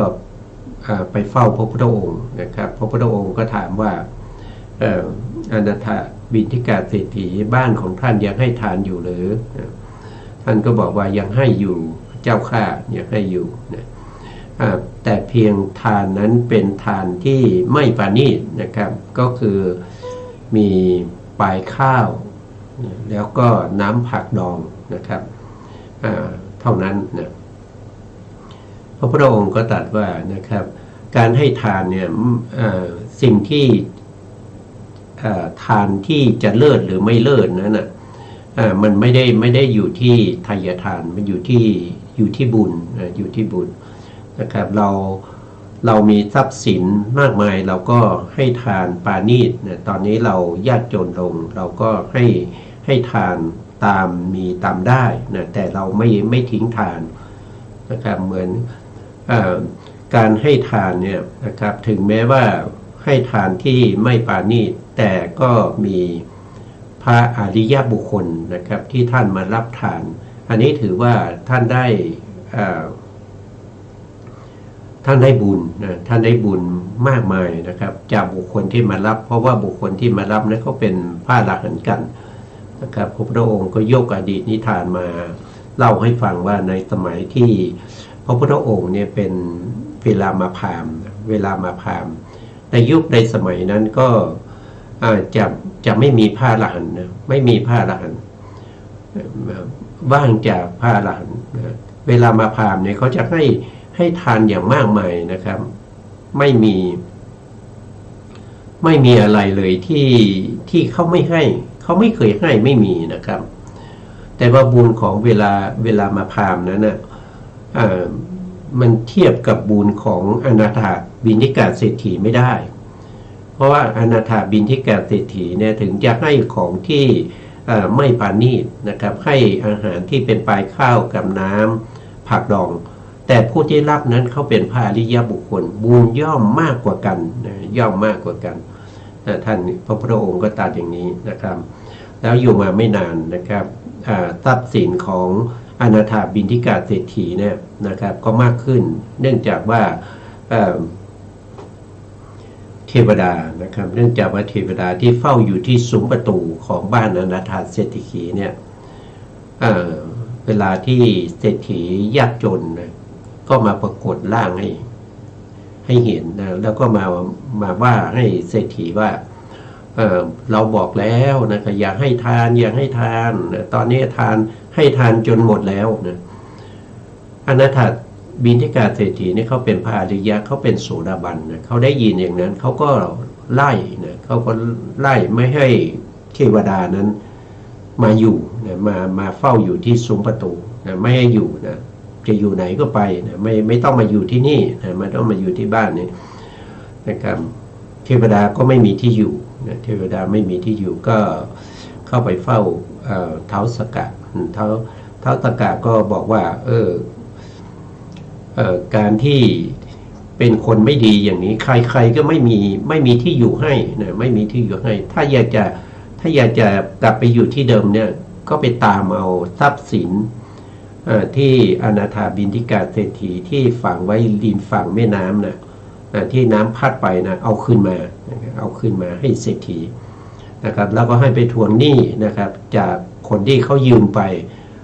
ไปเฝ้าพระพุทธองค์นะครับพระพุทธองค์ก็ถามว่าอนาถบิณฑิกาเศรษฐีบ้านของท่านยังให้ทานอยู่หรือท่านก็บอกว่ายังให้อยู่เจ้าข้ายังให้อยู่นะแต่เพียงทานนั้นเป็นทานที่ไม่ปราณีตนะครับก็คือมีปลายข้าวแล้วก็น้ำผักดองนะครับเท่านั้นนะพระพุทธองค์ก็ตรัสว่านะครับการให้ทานเนี่ยสิ่งที่ทานที่จะเลิศหรือไม่เลิศนั้นน่ะมันไม่ได้อยู่ที่ทายทานมันอยู่ที่บุญอยู่ที่บุญนะครับเรามีทรัพย์สินมากมายเราก็ให้ทานปาณีตนะตอนนี้เรายากจนลงเราก็ให้ทานตามมีตามได้นะแต่เราไม่ทิ้งทานนะครับเหมือนการให้ทานเนี่ยนะครับถึงแม้ว่าให้ทานที่ไม่ปาณีตแต่ก็มีพระอริยบุคคลนะครับที่ท่านมารับทานอันนี้ถือว่าท่านได้บุญนะท่านได้บุญมากมายนะครับจากบุคคลที่มารับเพราะว่าบุคคลที่มารับนั้นเขาเป็นพระอรหันต์กันนะครับพระพุทธองค์ก็ยกอดีตนิทานมาเล่าให้ฟังว่าในสมัยที่พระพุทธองค์เนี่ยเป็นเวลามาพราหมณ์ในยุคในสมัยนั้นก็จะไม่มีพระอรหันต์นะไม่มีพระอรหันต์ว่างจากพระอรหันต์เวลามาพราหมณ์เนี่ยเขาจะให้ทานอย่างมากมายนะครับไม่มีอะไรเลยที่เขาไม่ให้เขาไม่เคยให้ไม่มีนะครับแต่ว่าบุญของเวลามาพราหมณ์นั้นน่ะมันเทียบกับบุญของอนาถบิณฑิกาเศรษฐีไม่ได้เพราะว่าอนาถบิณฑิกาเศรษฐีเนี่ยถึงจะให้ของที่ไม่ปราณีตนะครับให้อาหารที่เป็นปลายข้าวกับน้ำผักดองแต่ผู้ที่รับนั้นเขาเป็นพระอริยบุคคลบุญย่อมมากกว่ากันย่อมมากกว่ากันท่านพระพุทธองค์ก็ตรัสอย่างนี้นะครับแล้วอยู่มาไม่นานนะครับทรัพย์สินของอนาถบิณฑิกาเศรษฐีเนี่ยนะครับก็มากขึ้นเนื่องจากว่าเทวดานะครับเนื่องจากว่าเทวดาที่เฝ้าอยู่ที่ซุ้มประตูของบ้านอนาถเศรษฐีเนี่ยเวลาที่เศรษฐียากจนนะก็มาปรากฏร่างให้เห็นนะแล้วก็มาว่าให้เศรษฐีว่าเราบอกแล้วนะครับอย่าให้ทานนะตอนนี้ให้ทานจนหมดแล้วนะอนาถบิณฑิกาเศรษฐีนี่เขาเป็นพระอริยะเขาเป็นโสดาบันนะเขาได้ยินอย่างนั้นเขาก็ไล่นะเขาก็ไล่ไม่ให้เทวดานั้นมาอยู่นะมาเฝ้าอยู่ที่ซุ้มประตูนะไม่ให้อยู่นะจะอยู่ไหนก็ไปนะไม่ต้องมาอยู่ที่นี่นะไม่ต้องมาอยู่ที่บ้านนี่นะครับเทวดาก็ไม่มีที่อยู่นะเทวดาไม่มีที่อยู่ก็เข้าไปเฝ้าเท้าสกะเท้าสกะก็บอกว่าการที่เป็นคนไม่ดีอย่างนี้ใครก็ไม่มีที่อยู่ให้นะไม่มีที่อยู่ให้ถ้าอยากจะกลับไปอยู่ที่เดิมเนี่ยก็ไปตามเอาทรัพย์สินที่อนาถบิณฑิกาเศรษฐีที่ฝังไว้ริมฝั่งแม่น้ำนะที่น้ำพัดไปนะเอาขึ้นมาให้เศรษฐีนะครับแล้วก็ให้ไปทวงหนี้นะครับจากคนที่เขายืมไป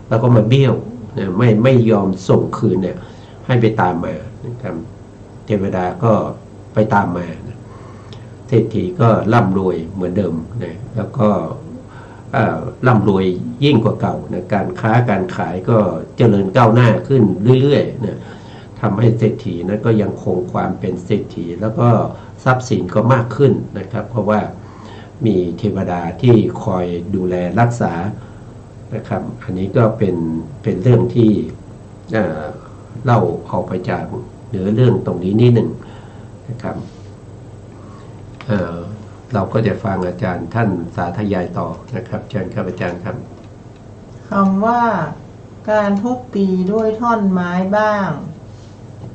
แล้วก็มาเบี้ยวนะไม่ยอมส่งคืนเนี่ยให้ไปตามมานะครับเทวดาก็ไปตามมานะเศรษฐีก็ร่ำรวยเหมือนเดิมนะแล้วก็ร่ำรวยยิ่งกว่าเก่านะการค้าการขายก็เจริญก้าวหน้าขึ้นเรื่อยๆนะทำให้เศรษฐีนะก็ยังคงความเป็นเศรษฐีแล้วก็ทรัพย์สินก็มากขึ้นนะครับเพราะว่ามีเทวดาที่คอยดูแลรักษานะครับอันนี้ก็เป็นเรื่องที่เล่าออกไปจากเนื้อเรื่องตรงนี้นิดหนึ่ง นะครับเราก็จะฟังอาจารย์ท่านสาธยายต่อนะครับเชิญครับอาจารย์ครับคำว่าการทุบตีด้วยท่อนไม้บ้าง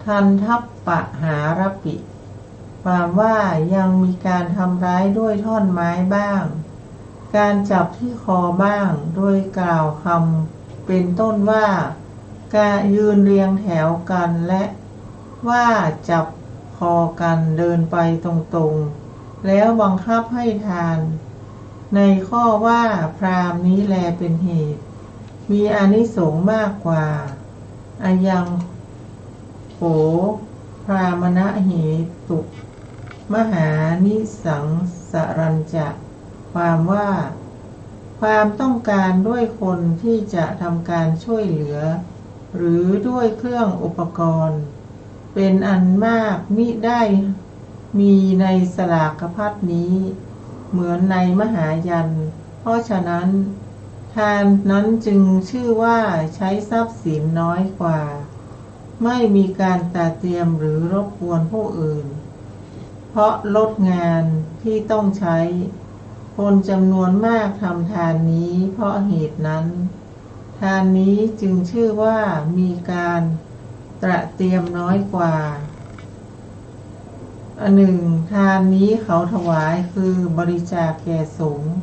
ทันทัปปะหารปิ ความว่ายังมีการทำร้ายด้วยท่อนไม้บ้างการจับที่คอบ้างโดยกล่าวคำเป็นต้นว่าการยืนเรียงแถวกันและว่าจับคอกันเดินไปตรงๆแล้วบังคับให้ทานในข้อว่าพราหมณ์นี้แลเป็นเหตุมีอานิสงส์มากกว่าอายังโขพรามณเหตุมหานิสังสรัญจะความว่าความต้องการด้วยคนที่จะทำการช่วยเหลือหรือด้วยเครื่องอุปกรณ์เป็นอันมากมิได้มีในสลากพัดนี้เหมือนในมหายันเพราะฉะนั้นทานนั้นจึงชื่อว่าใช้ทรัพย์สินน้อยกว่าไม่มีการตัดเตรียมหรือรบกวนผู้อื่นเพราะลดงานที่ต้องใช้คนจำนวนมากทำทานนี้เพราะเหตุนั้นทานนี้จึงชื่อว่ามีการตระเตรียมน้อยกว่าอันหนึ่งทานนี้เขาถวายคือบริจาคแก่สงฆ์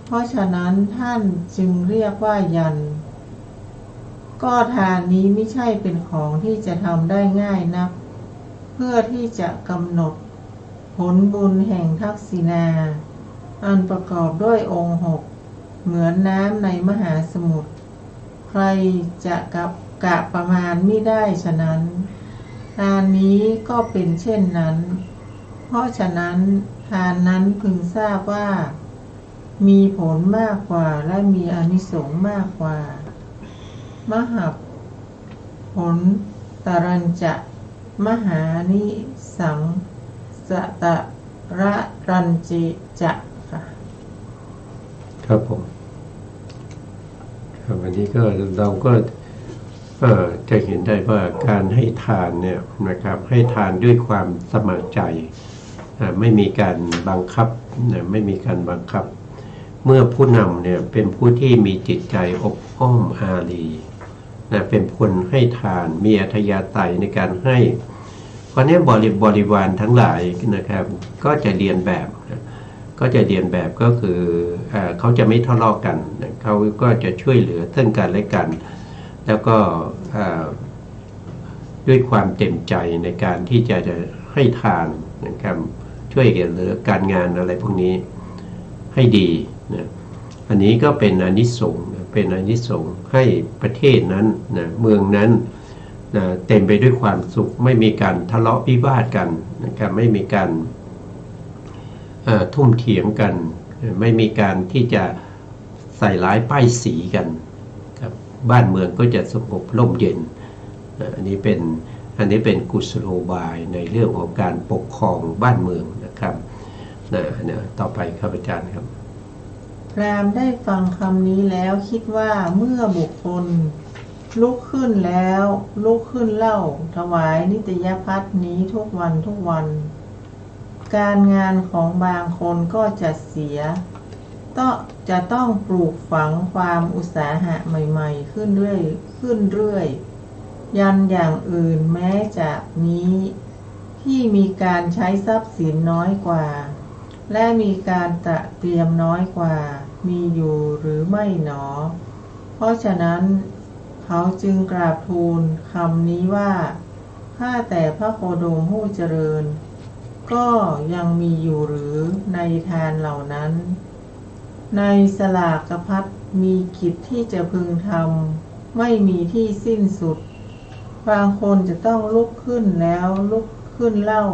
เพราะฉะนั้นท่านจึงเรียกว่ายันก็ทานนี้ไม่ใช่เป็นของที่จะทำได้ง่ายนักเพื่อที่จะกำหนดผลบุญแห่งทักษิณาอันประกอบด้วยองค์6เหมือนน้ำในมหาสมุทรใครจะกะประมาณไม่ได้ฉะนั้นทานนี้ก็เป็นเช่นนั้นเพราะฉะนั้นทานนั้นพึงทราบว่ามีผลมากกว่าและมีอานิสงส์มากกว่ามหัพผลตรัญจะมหานิสังสตระรัญจิจะค่ะครับผมวันนี้ก็เราก็จะเห็นได้ว่าการให้ทานเนี่ยนะครับให้ทานด้วยความสมัครใจไม่มีการบังคับไม่มีการบังคับเมื่อผู้นำเนี่ยเป็นผู้ที่มีจิตใจอบอ้อมอารีเป็นคนให้ทานมีอัธยาศัยในการให้เพราะนี้บริวารทั้งหลายนะครับก็จะเรียนแบบก็คือเขาจะไม่ทะเลาะกันเขาก็จะช่วยเหลือซึ่งกันและกันแล้วก็ด้วยความเต็มใจในการที่จะให้ทานนะครับช่วยเหลือการงานอะไรพวกนี้ให้ดีนะอันนี้ก็เป็นอานิสงส์ให้ประเทศนั้นนะเมืองนั้นนะเต็มไปด้วยความสุขไม่มีการทะเลาะวิวาทกันนะครับไม่มีการทุ่มเถียงกันไม่มีการที่จะใส่ร้ายป้ายสีกันครับบ้านเมืองก็จะสงบร่มเย็นอันนี้เป็นกุศโลบายในเรื่องของการปกครองบ้านเมืองนะครับต่อไปครับอาจารย์ครับพราหมณ์ได้ฟังคำนี้แล้วคิดว่าเมื่อบุคคลลุกขึ้นแล้วลุกขึ้นเล่าถวายนิตยพัฒนี้ทุกวันการงานของบางคนก็จะเสียจะต้องปลูกฝังความอุตสาหะใหม่ๆขึ้นเรื่อยยันอย่างอื่นแม้จากนี้ที่มีการใช้ทรัพย์สินน้อยกว่าและมีการตระเตรียมน้อยกว่ามีอยู่หรือไม่หนอเพราะฉะนั้นเขาจึงกราบทูลคำนี้ว่าข้าแต่พระโคดมผู้เจริญก็ยังมีอยู่หรือในทานเหล่านั้นในสลากพัดมีกิจที่จะพึงทำไม่มีที่สิ้นสุดบางคนจะต้องลุกขึ้นแล้วลุกขึ้นเล่า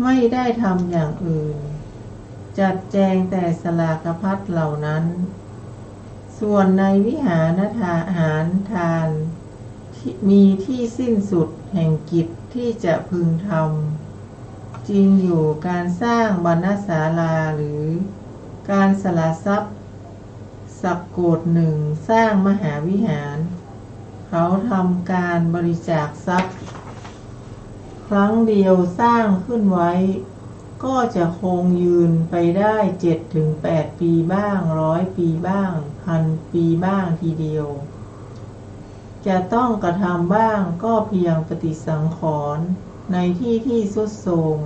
ไม่ได้ทำอย่างอื่นจัดแจงแต่สลากพัดเหล่านั้นส่วนในวิหารทานมีที่สิ้นสุดแห่งกิจที่จะพึงทำจริงอยู่การสร้างบรรณศาลาหรือการสละทรัพย์สักโกฏหนึ่งสร้างมหาวิหารเขาทำการบริจาคทรัพย์ข ครั้งเดียวสร้างขึ้นไว้ก็จะคงยืนไปได้7-8 ปีบ้าง100 ปีบ้าง1,000 ปีบ้างทีเดียวจะต้องกระทำบ้างก็เพียงปฏิสังขรณ์ในที่ที่ทรุดโทรม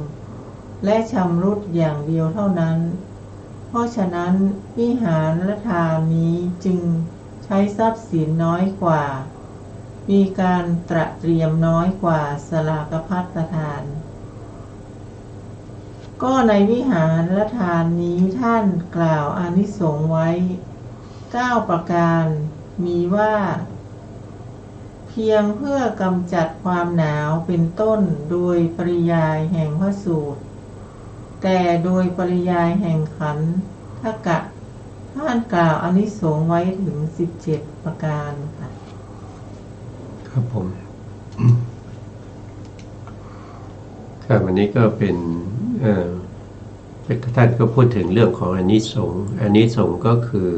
และชำรุดอย่างเดียวเท่านั้นเพราะฉะนั้นวิหารทานนี้จึงใช้ทรัพย์สินน้อยกว่ามีการตระเตรียมน้อยกว่าสลากภัตทานก็ในวิหารทานนี้ท่านกล่าวอานิสงส์ไว้9 ประการมีว่าเพียงเพื่อกำจัดความหนาวเป็นต้นโดยปริยายแห่งพระสูตรแต่โดยปริยายแห่งขันธกะท่านกล่าวอานิสงส์ไว้ถึง17 ประการค่ะครับผม ครับวันนี้ก็เป็นท่านก็พูดถึงเรื่องของอานิสงส์อานิสงส์ก็คือ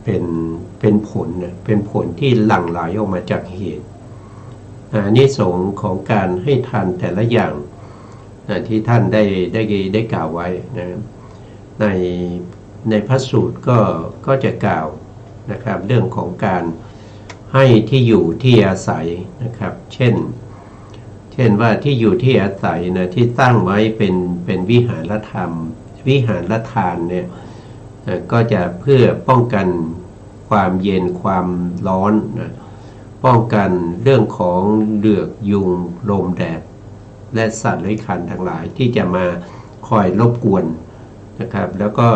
เป็นผลนะเป็นผลที่หลั่งไหลออกมาจากเหตุอานิสงส์ของการให้ทานแต่ละอย่างที่ท่านได้กล่าวไว้นะในพระสูตรก็จะกล่าวนะครับเรื่องของการให้ที่อยู่ที่อาศัยนะครับเช่นว่าที่อยู่ที่อาศัยนะที่ตั้งไว้เป็นวิหารธรรมวิหารทานเนี่ยก็จะเพื่อป้องกันความเย็นความร้อนนะป้องกันเรื่องของเหลือกยุงลมแดดและสัตว์เลื้อยคลานทั้งหลายที่จะมาคอยรบกวนนะครับแล้วก็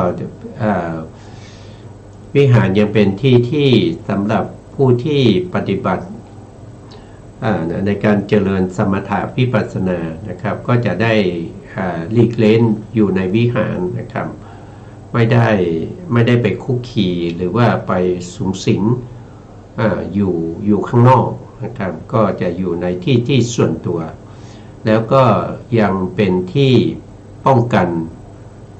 วิหารยังเป็นที่สำหรับผู้ที่ปฏิบัติในการเจริญสมถะวิปัสสนานะครับก็จะได้หลีกเล้นอยู่ในวิหารนะครับไม่ได้ไปคุกคีหรือว่าไปสุมสิงอยู่ข้างนอกนะครับก็จะอยู่ในที่ส่วนตัวแล้วก็ยังเป็นที่ป้องกัน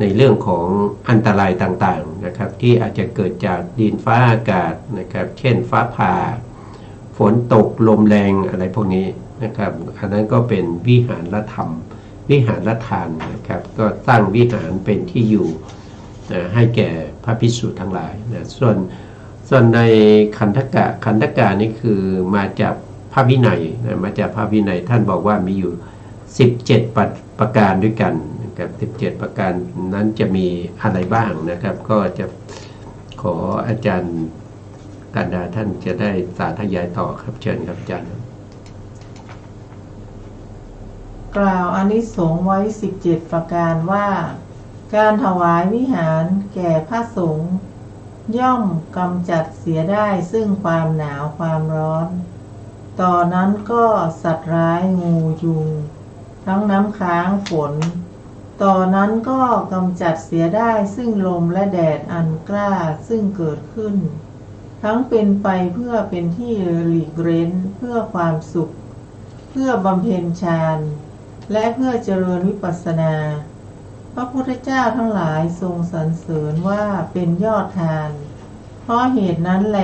ในเรื่องของอันตรายต่างๆนะครับที่อาจจะเกิดจากดินฟ้าอากาศนะครับเช่นฟ้าผ่าฝนตกลมแรงอะไรพวกนี้นะครับอันนั้นก็เป็นวิหารธรรมวิหารทานนะครับก็ตั้งวิหารเป็นที่อยู่ให้แก่พระภิกษุทั้งหลายนะส่วนในขันธกะนี่คือมาจากพระวินัยนะมาจากพระวินัยท่านบอกว่ามีอยู่17 ประการด้วยกันนะครับ17 ประการนั้นจะมีอะไรบ้างนะครับก็จะขออาจารย์กันดาท่านจะได้สาธยายต่อครับเชิญครับอาจารย์กล่าวอานิสงส์ไว้17 ประการว่าการถวายวิหารแก่พระสงฆ์ย่อมกำจัดเสียได้ซึ่งความหนาวความร้อนต่อนนั้นก็สัตว์ร้ายงูยุงทั้งน้ำค้างฝนต่อนนั้นก็กำจัดเสียได้ซึ่งลมและแดดอันกล้าซึ่งเกิดขึ้นทั้งเป็นไปเพื่อเป็นที่หลีกเร้นเพื่อความสุขเพื่อบำเพ็ญฌานและเพื่อเจริญวิปัสสนาพระพุทธเจ้าทั้งหลายทรงสรรเสริญว่าเป็นยอดทานเพราะเหตุนั้นแล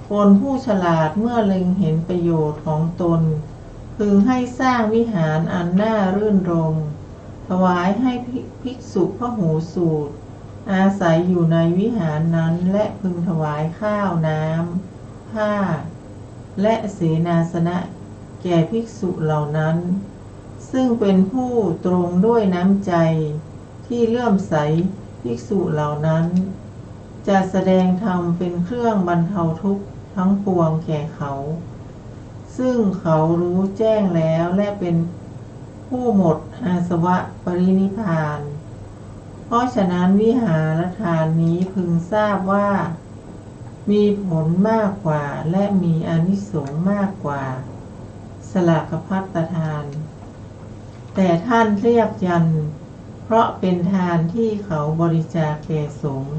คนผู้ฉลาดเมื่อเล็งเห็นประโยชน์ของตนพึงให้สร้างวิหารอันน่ารื่นรมถวายให้ภิกษุพหูสูตรอาศัยอยู่ในวิหารนั้นและพึงถวายข้าวน้ำผ้าและเสนาสนะแก่ภิกษุเหล่านั้นซึ่งเป็นผู้ตรงด้วยน้ำใจที่เลื่อมใสภิกษุเหล่านั้นจะแสดงธรรมเป็นเครื่องบรรเทาทุกข์ทั้งปวงแก่เขาซึ่งเขารู้แจ้งแล้วและเป็นผู้หมดอาสวะปรินิพพานเพราะฉะนั้นวิหารทานนี้พึงทราบว่ามีผลมากกว่าและมีอานิสงส์มากกว่าสลากภัตทานแต่ท่านเรียกยันเพราะเป็นทานที่เขาบริจาคแก่สงฆ์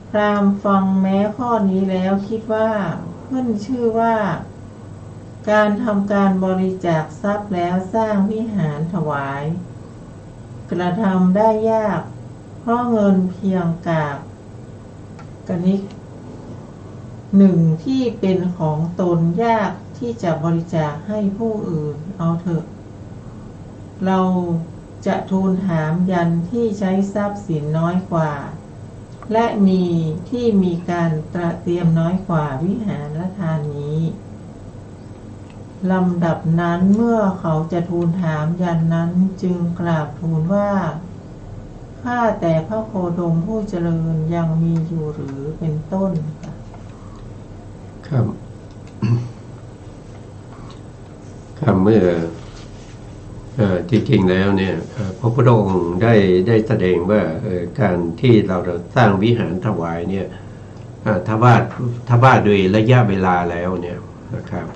พราหมณ์ฟังแม้ข้อนี้แล้วคิดว่าขึ้นชื่อว่าการทำการบริจาคทรัพย์แล้วสร้างวิหารถวายกระทำได้ยากเพราะเงินเพียงกาบกนิกหนึ่งที่เป็นของตนยาก ที่จะบริจาคให้ผู้อื่นเอาเถอะเราจะทูลถามยันที่ใช้ทรัพย์สินน้อยกว่าและมีที่มีการเตรียมน้อยกว่าวิหารทานนี้ลำดับนั้นเมื่อเขาจะทูลถามยันนั้นจึงกราบทูลว่าข้าแต่พระโคดมผู้เจริญยังมีอยู่หรือเป็นต้นครับ ครับเมื่อจริงๆแล้วเนี่ยพระพุทธองค์ได้แสดงว่าการที่เราสร้างวิหารถวายเนี่ยถ้าว่าโดยระยะเวลาแล้วเนี่ยนะครับ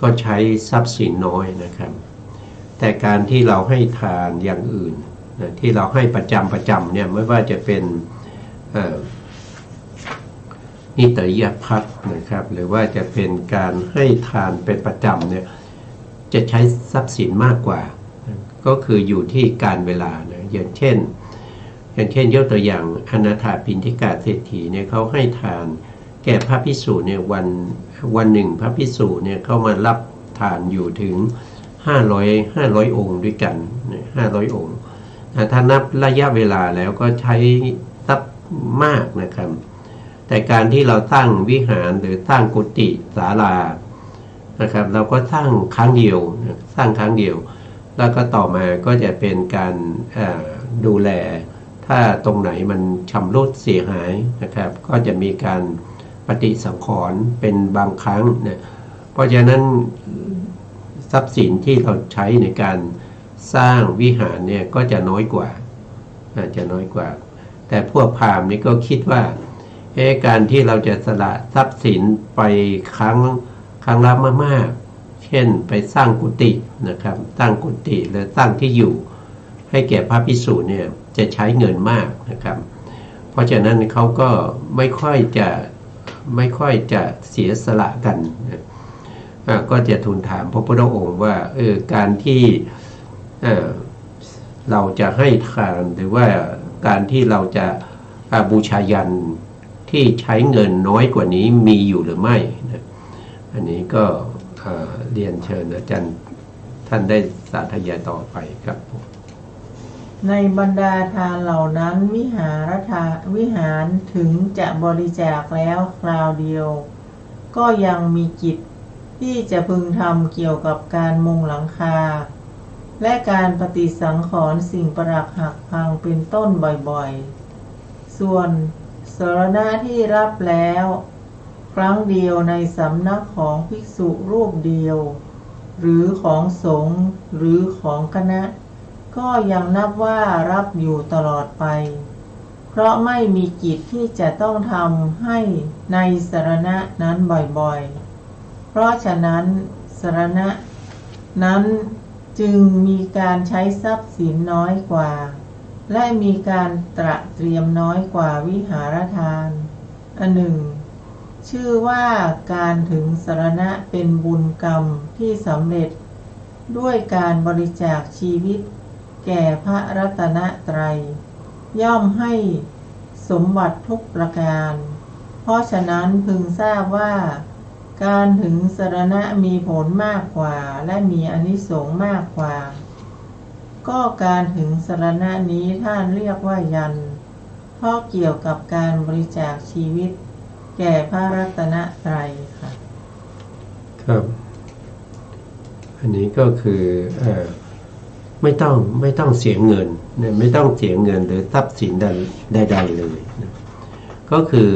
ก็ใช้ทรัพย์สินน้อยนะครับแต่การที่เราให้ทานอย่างอื่นที่เราให้ประจำเนี่ยไม่ว่าจะเป็นนิตยพัฒน์นะครับหรือว่าจะเป็นการให้ทานเป็นประจำเนี่ยจะใช้ทรัพย์สินมากกว่าก็คืออยู่ที่การเวลานะอย่างเช่นยกตัวอย่างอนาถปิณฑิกาเศรษฐีเนี่ยเขาให้ทานแก่พระภิกษุเนี่ยวันหนึ่งพระภิกษุเนี่ยเขามารับทานอยู่ถึง500องค์ด้วยกัน500องค์ถ้านับระยะเวลาแล้วก็ใช้ทรัพย์มากนะครับแต่การที่เราตั้งวิหารหรือตั้งกุฏิศาลานะครับเราก็สร้างครั้งเดียวแล้วก็ต่อมาก็จะเป็นการดูแลถ้าตรงไหนมันชำรุดเสียหายนะครับก็จะมีการปฏิสังขรณ์เป็นบางครั้งนะเพราะฉะนั้นทรัพย์สินที่เราใช้ในการสร้างวิหารเนี่ยก็จะน้อยกว่าแต่พวกพราหมณ์นี่ก็คิดว่าการที่เราจะสละทรัพย์สินไปครั้งละมากๆเช่นไปสร้างกุฏินะครับตั้งกุฏิหรือตั้งที่อยู่ให้แก่พระภิกษุเนี่ยจะใช้เงินมากนะครับเพราะฉะนั้นเขาก็ไม่ค่อยจะเสียสละกันก็จะทูลถามพระพุทธองค์ว่าการที่เราจะให้ทานหรือว่าการที่เราจะบูชายัญที่ใช้เงินน้อยกว่านี้มีอยู่หรือไม่นะอันนี้ก็เรียนเชิญอาจารย์ท่านได้สาธยายต่อไปครับในบรรดาทานเหล่านั้นวิหารถึงจะบริจาคแล้วคราวเดียวก็ยังมีกิจที่จะพึงทำเกี่ยวกับการมุงหลังคาและการปฏิสังขรณ์สิ่งประหลักหักพังเป็นต้นบ่อยๆส่วนสรณะที่รับแล้วครั้งเดียวในสำนักของภิกษุรูปเดียวหรือของสงฆ์หรือของคณะก็ยังนับว่ารับอยู่ตลอดไปเพราะไม่มีกิจที่จะต้องทำให้ในสรณะนั้นบ่อยๆเพราะฉะนั้นสรณะนั้นจึงมีการใช้ทรัพย์สินน้อยกว่าและมีการเตรียมน้อยกว่าวิหารทานอันหนึ่งชื่อว่าการถึงสรณะเป็นบุญกรรมที่สำเร็จด้วยการบริจาคชีวิตแก่พระรัตนตรัยย่อมให้สมบัติทุกประการเพราะฉะนั้นพึงทราบว่าการถึงสรณะมีผลมากกว่าและมีอานิสงส์มากกว่าก็การถึงสรณะนี้ท่านเรียกว่ายันเพราะเกี่ยวกับการบริจาคชีวิตแก่พระรัตนตรัยค่ะครับอันนี้ก็คือไม่ต้องเสียเงินเนี่ยไม่ต้องเสียเงินหรือทรัพย์สินใดๆเลยนะก็คือ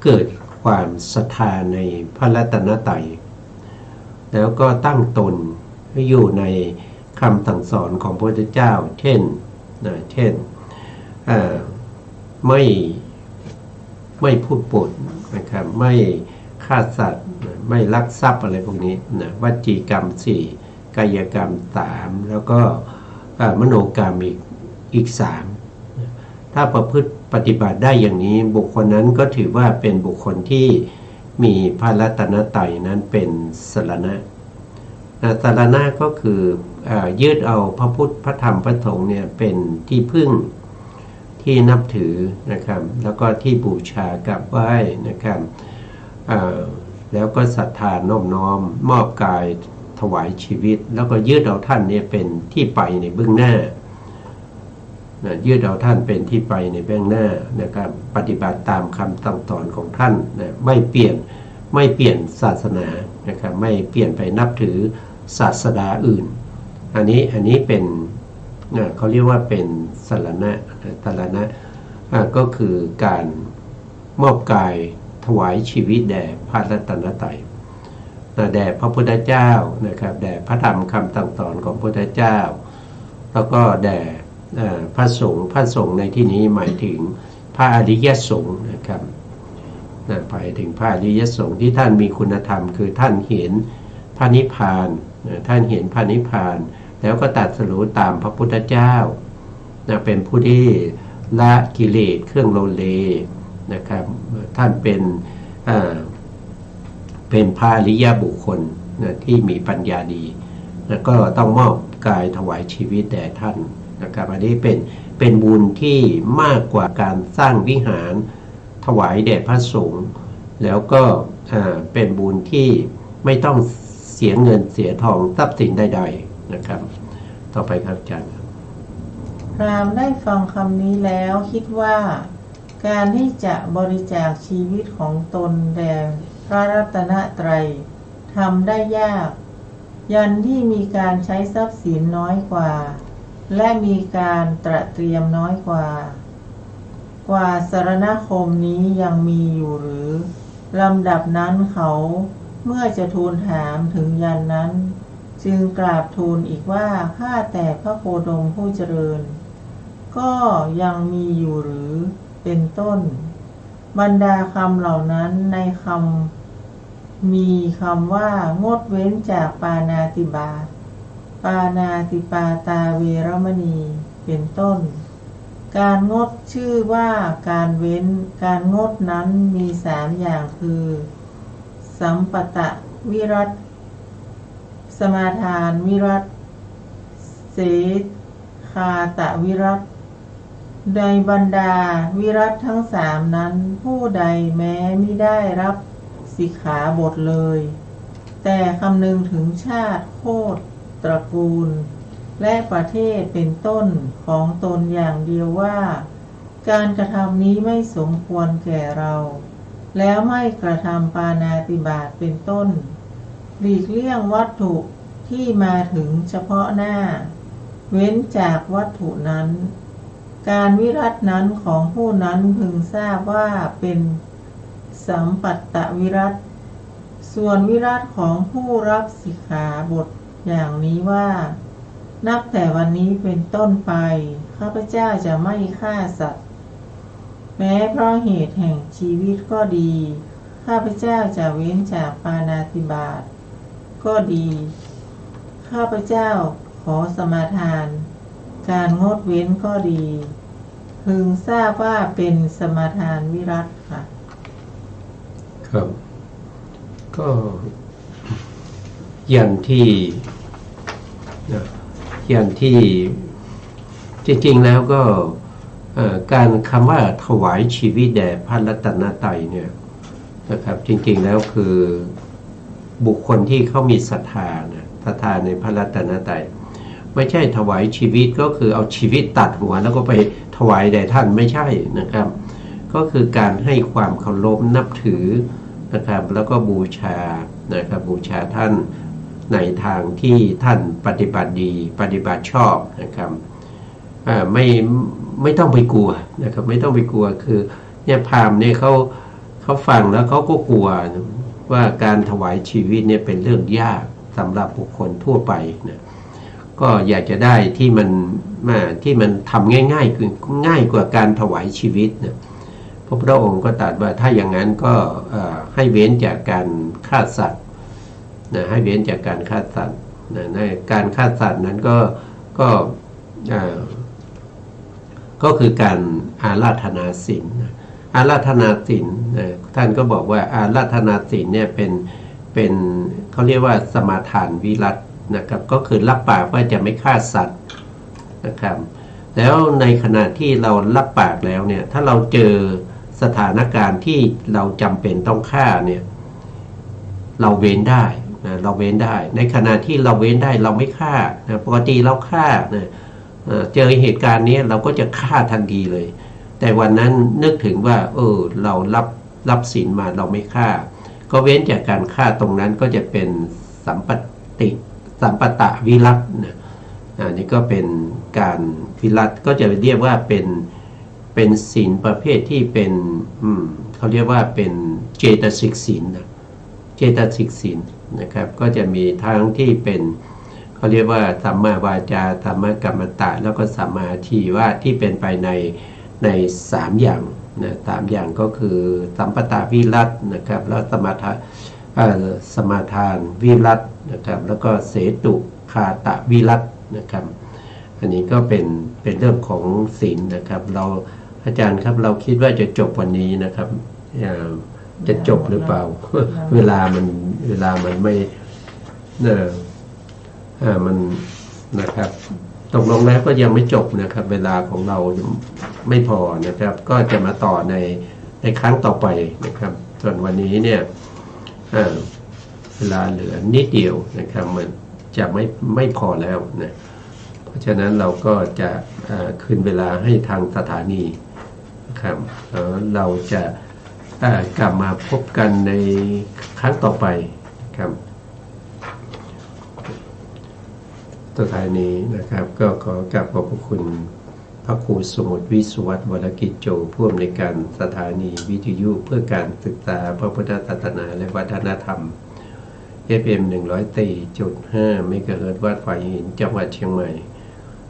เกิดความศรัทธาในพระรัตนตรัยแล้วก็ตั้งตนอยู่ในคำสั่งสอนของพระพุทธเจ้าเช่นไม่พูดปดนะครับไม่ฆ่าสัตว์ไม่ลักทรัพย์อะไรพวกนี้นะวจีกรรม4กายกรรม3แล้วก็มโนกรรมอีก3ถ้าประพฤติปฏิบัติได้อย่างนี้บุคคลนั้นก็ถือว่าเป็นบุคคลที่มีพระรัตนตรัยนั้นเป็นสรณะสรณะก็คือยึดเอาพระพุทธพระธรรมพระสงฆ์เนี่ยเป็นที่พึ่งที่นับถือนะครับแล้วก็ที่บูชากราบไหว้นะครับ แล้วก็ศรัทธาน้อมน้อมมอบกายถวายชีวิตแล้วก็ยึดเอาท่านเนี่ยเป็นที่ไปในเบื้องหน้ายึดเอาท่านเป็นที่ไปในเบื้องหน้านะครับปฏิบัติตามคำสั่งสอนของท่านนะไม่เปลี่ยนศาสนานะครับไม่เปลี่ยนไปนับถือศาสดาอื่นอันนี้เป็นเขาเรียกว่าเป็นสรณะก็คือการมอบกายถวายชีวิตแด่พระรัตนตรัยแด่พระพุทธเจ้านะครับแด่พระธรรมคำสั่งสอนของพระพุทธเจ้าแล้วก็แด่พระสงฆ์ในที่นี้หมายถึงพระอริยสงฆ์นะครับหมายถึงพระอริยสงฆ์ที่ท่านมีคุณธรรมคือท่านเห็นพระนิพพานท่านเห็นพระนิพพานแล้วก็ตรัสรู้ตามพระพุทธเจ้าเป็นผู้ที่ละกิเลสเครื่องโลเลนะครับท่านเป็นพระอริยบุคคลที่มีปัญญาดีแล้วก็ต้องมอบกายถวายชีวิตแด่ท่านนะครับอันนี้เป็นบุญที่มากกว่าการสร้างวิหารถวายแด่พระสงฆ์แล้วก็เป็นบุญที่ไม่ต้องเสียเงินเสียทองทรัพย์สินใดๆนะครับต่อไปครับอาจารย์พราหมณ์ได้ฟังคำนี้แล้วคิดว่าการที่จะบริจาคชีวิตของตนแด่พระรัตนตรัยทำได้ยากยันที่มีการใช้ทรัพย์สินน้อยกว่าและมีการตระเตรียมน้อยกว่าสรณคมนี้ยังมีอยู่หรือลำดับนั้นเขาเมื่อจะทูลถามถึงยันนั้นจึงกราบทูลอีกว่าข้าแต่พระโคดมผู้เจริญก็ยังมีอยู่หรือเป็นต้นบรรดาคำเหล่านั้นในคำมีคำว่างดเว้นจากปาณาติบาตปาณาติปาตาเวรมณีเป็นต้นการงดชื่อว่าการเว้นการงดนั้นมี3อย่างคือสัมปตะวิรัตสมาทานวิรัตเสคาตะวิรัตในบรรดาวิรัตทั้ง3นั้นผู้ใดแม้ไม่ได้รับสิกขาบทเลยแต่คำนึงถึงชาติโคตรตระกูลและประเทศเป็นต้นของตนอย่างเดียวว่าการกระทำนี้ไม่สมควรแก่เราแล้วไม่กระทำปาณาติบาตเป็นต้นหลีกเลี่ยงวัตถุที่มาถึงเฉพาะหน้าเว้นจากวัตถุนั้นการวิรัตนั้นของผู้นั้นพึงทราบว่าเป็นสัมปัตตวิรัตส่วนวิรัตของผู้รับสิกขาบทอย่างนี้ว่านับแต่วันนี้เป็นต้นไปข้าพเจ้าจะไม่ฆ่าสัตว์แม้เพราะเหตุแห่งชีวิตก็ดีข้าพเจ้าจะเว้นจากปาณาติบาตก็ดีข้าพเจ้าขอสมาทานการงดเว้นก็ดีพึงทราบว่าเป็นสมาทานวิรัตค่ะครับก็อย่างที่จริงๆแล้วก็การคำว่าถวายชีวิตแด่พระรัตนตรัยเนี่ยนะครับจริงๆแล้วคือบุคคลที่เขามีศรัทธาในพระรัตนตรัยไม่ใช่ถวายชีวิตก็คือเอาชีวิตตัดหัวแล้วก็ไปถวายแด่ท่านไม่ใช่นะครับก็คือการให้ความเคารพนับถือนะครับแล้วก็บูชานะครับบูชาท่านในทางที่ท่านปฏิบัติดีปฏิบัติชอบนะครับไม่ต้องไปกลัวนะครับไม่ต้องไปกลัวคือเนี่ยพราหมณ์เนี่ยเขาฟังแล้วเขาก็กลัวว่าการถวายชีวิตเนี่ยเป็นเรื่องยากสำหรับบุคคลทั่วไปนะก็อยากจะได้ที่มันทำง่ายๆคือง่ายกว่าการถวายชีวิตนะพระพุทธองค์ก็ตรัสว่าถ้าอย่างนั้นก็ให้เว้นจากการฆ่าสัตว์นะให้เว้นจากการฆ่าสัตว์นะในการฆ่าสัตว์นั้นก็คือการอาราธนาศีลอาราธนาศีลท่านก็บอกว่าอาราธนาศีลเนี่ยเป็นเขาเรียกว่าสมาทานวิรัตนะครับก็คือรับปากว่าจะไม่ฆ่าสัตว์นะครับแล้วในขณะที่เรารับปากแล้วเนี่ยถ้าเราเจอสถานการณ์ที่เราจำเป็นต้องฆ่าเนี่ย เราเว้นได้นะเราเว้นได้ในขณะที่เราเว้นได้เราไม่ฆ่านะปกติเราฆ่านะเจอเหตุการณ์นี้เราก็จะฆ่าทันทีเลยแต่วันนั้นนึกถึงว่าเรารับศีลมาเราไม่ฆ่าก็เว้นจากการฆ่าตรงนั้นก็จะเป็นสัมปตะวิรัตนะนี่ก็เป็นการวิรัตก็จะเรียกว่าเป็นศีลประเภทที่เป็นเขาเรียกว่าเป็นเจตสิกศีลนะเจตสิกศีลนะครับก็จะมีทั้งที่เป็นเขาเรียกว่าสัมมาวาจาสัมมากัมมันตะแล้วก็สัมมาอาชีวะที่เป็นไปใน3อย่างนะ3อย่างก็คือสัมปตะวิรัตนะครับแล้วสมาทานวิรัตนะครับแล้วก็เสตุคาตะวิรัตนะครับอันนี้ก็เป็นเรื่องของศีลนะครับเราอาจารย์ครับเราคิดว่าจะจบวันนี้นะครับจะจบหรือเปล่า เวลามันไม่มันนะครับตกลงแล้วก็ยังไม่จบนะครับเวลาของเราไม่พอนะครับก็จะมาต่อในครั้งต่อไปนะครับส่วนวันนี้เนี่ยเวลาเหลือนิดเดียวนะครับมันจะไม่พอแล้วนะเพราะฉะนั้นเราก็จะคืนเวลาให้ทางสถานีนะครับเราจะกลับมาพบกันในครั้งต่อไปครับสถานีนะครับก็ขอกราบขอบพระคุณพระครูสมุทรวิสุวัฒน์วรกิจโจผู้อำนวยการสถานีวิทยุเพื่อการศึกษาพระพุทธศาสนาและวัฒนธรรม FM 100.5 เมกะเฮิรตซ์วัดฝายหินจังหวัดเชียงใหม่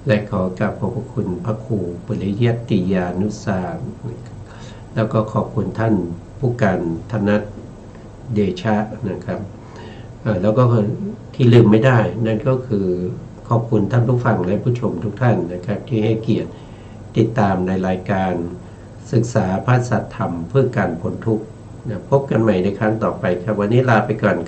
และขอกราบขอบพระคุณพระครูปริยัตติยานุสาสแล้วก็ขอบคุณท่านผู้การธนัทเดชะนะครับแล้วก็ที่ลืมไม่ได้นั่นก็คือขอบคุณท่านผู้ฟังและผู้ชมทุกท่านนะครับที่ให้เกียรติติดตามในรายการศึกษาพระสัทธรรมเพื่อการพ้นทุกข์พบกันใหม่ในครั้งต่อไปครับวันนี้ลาไปก่อน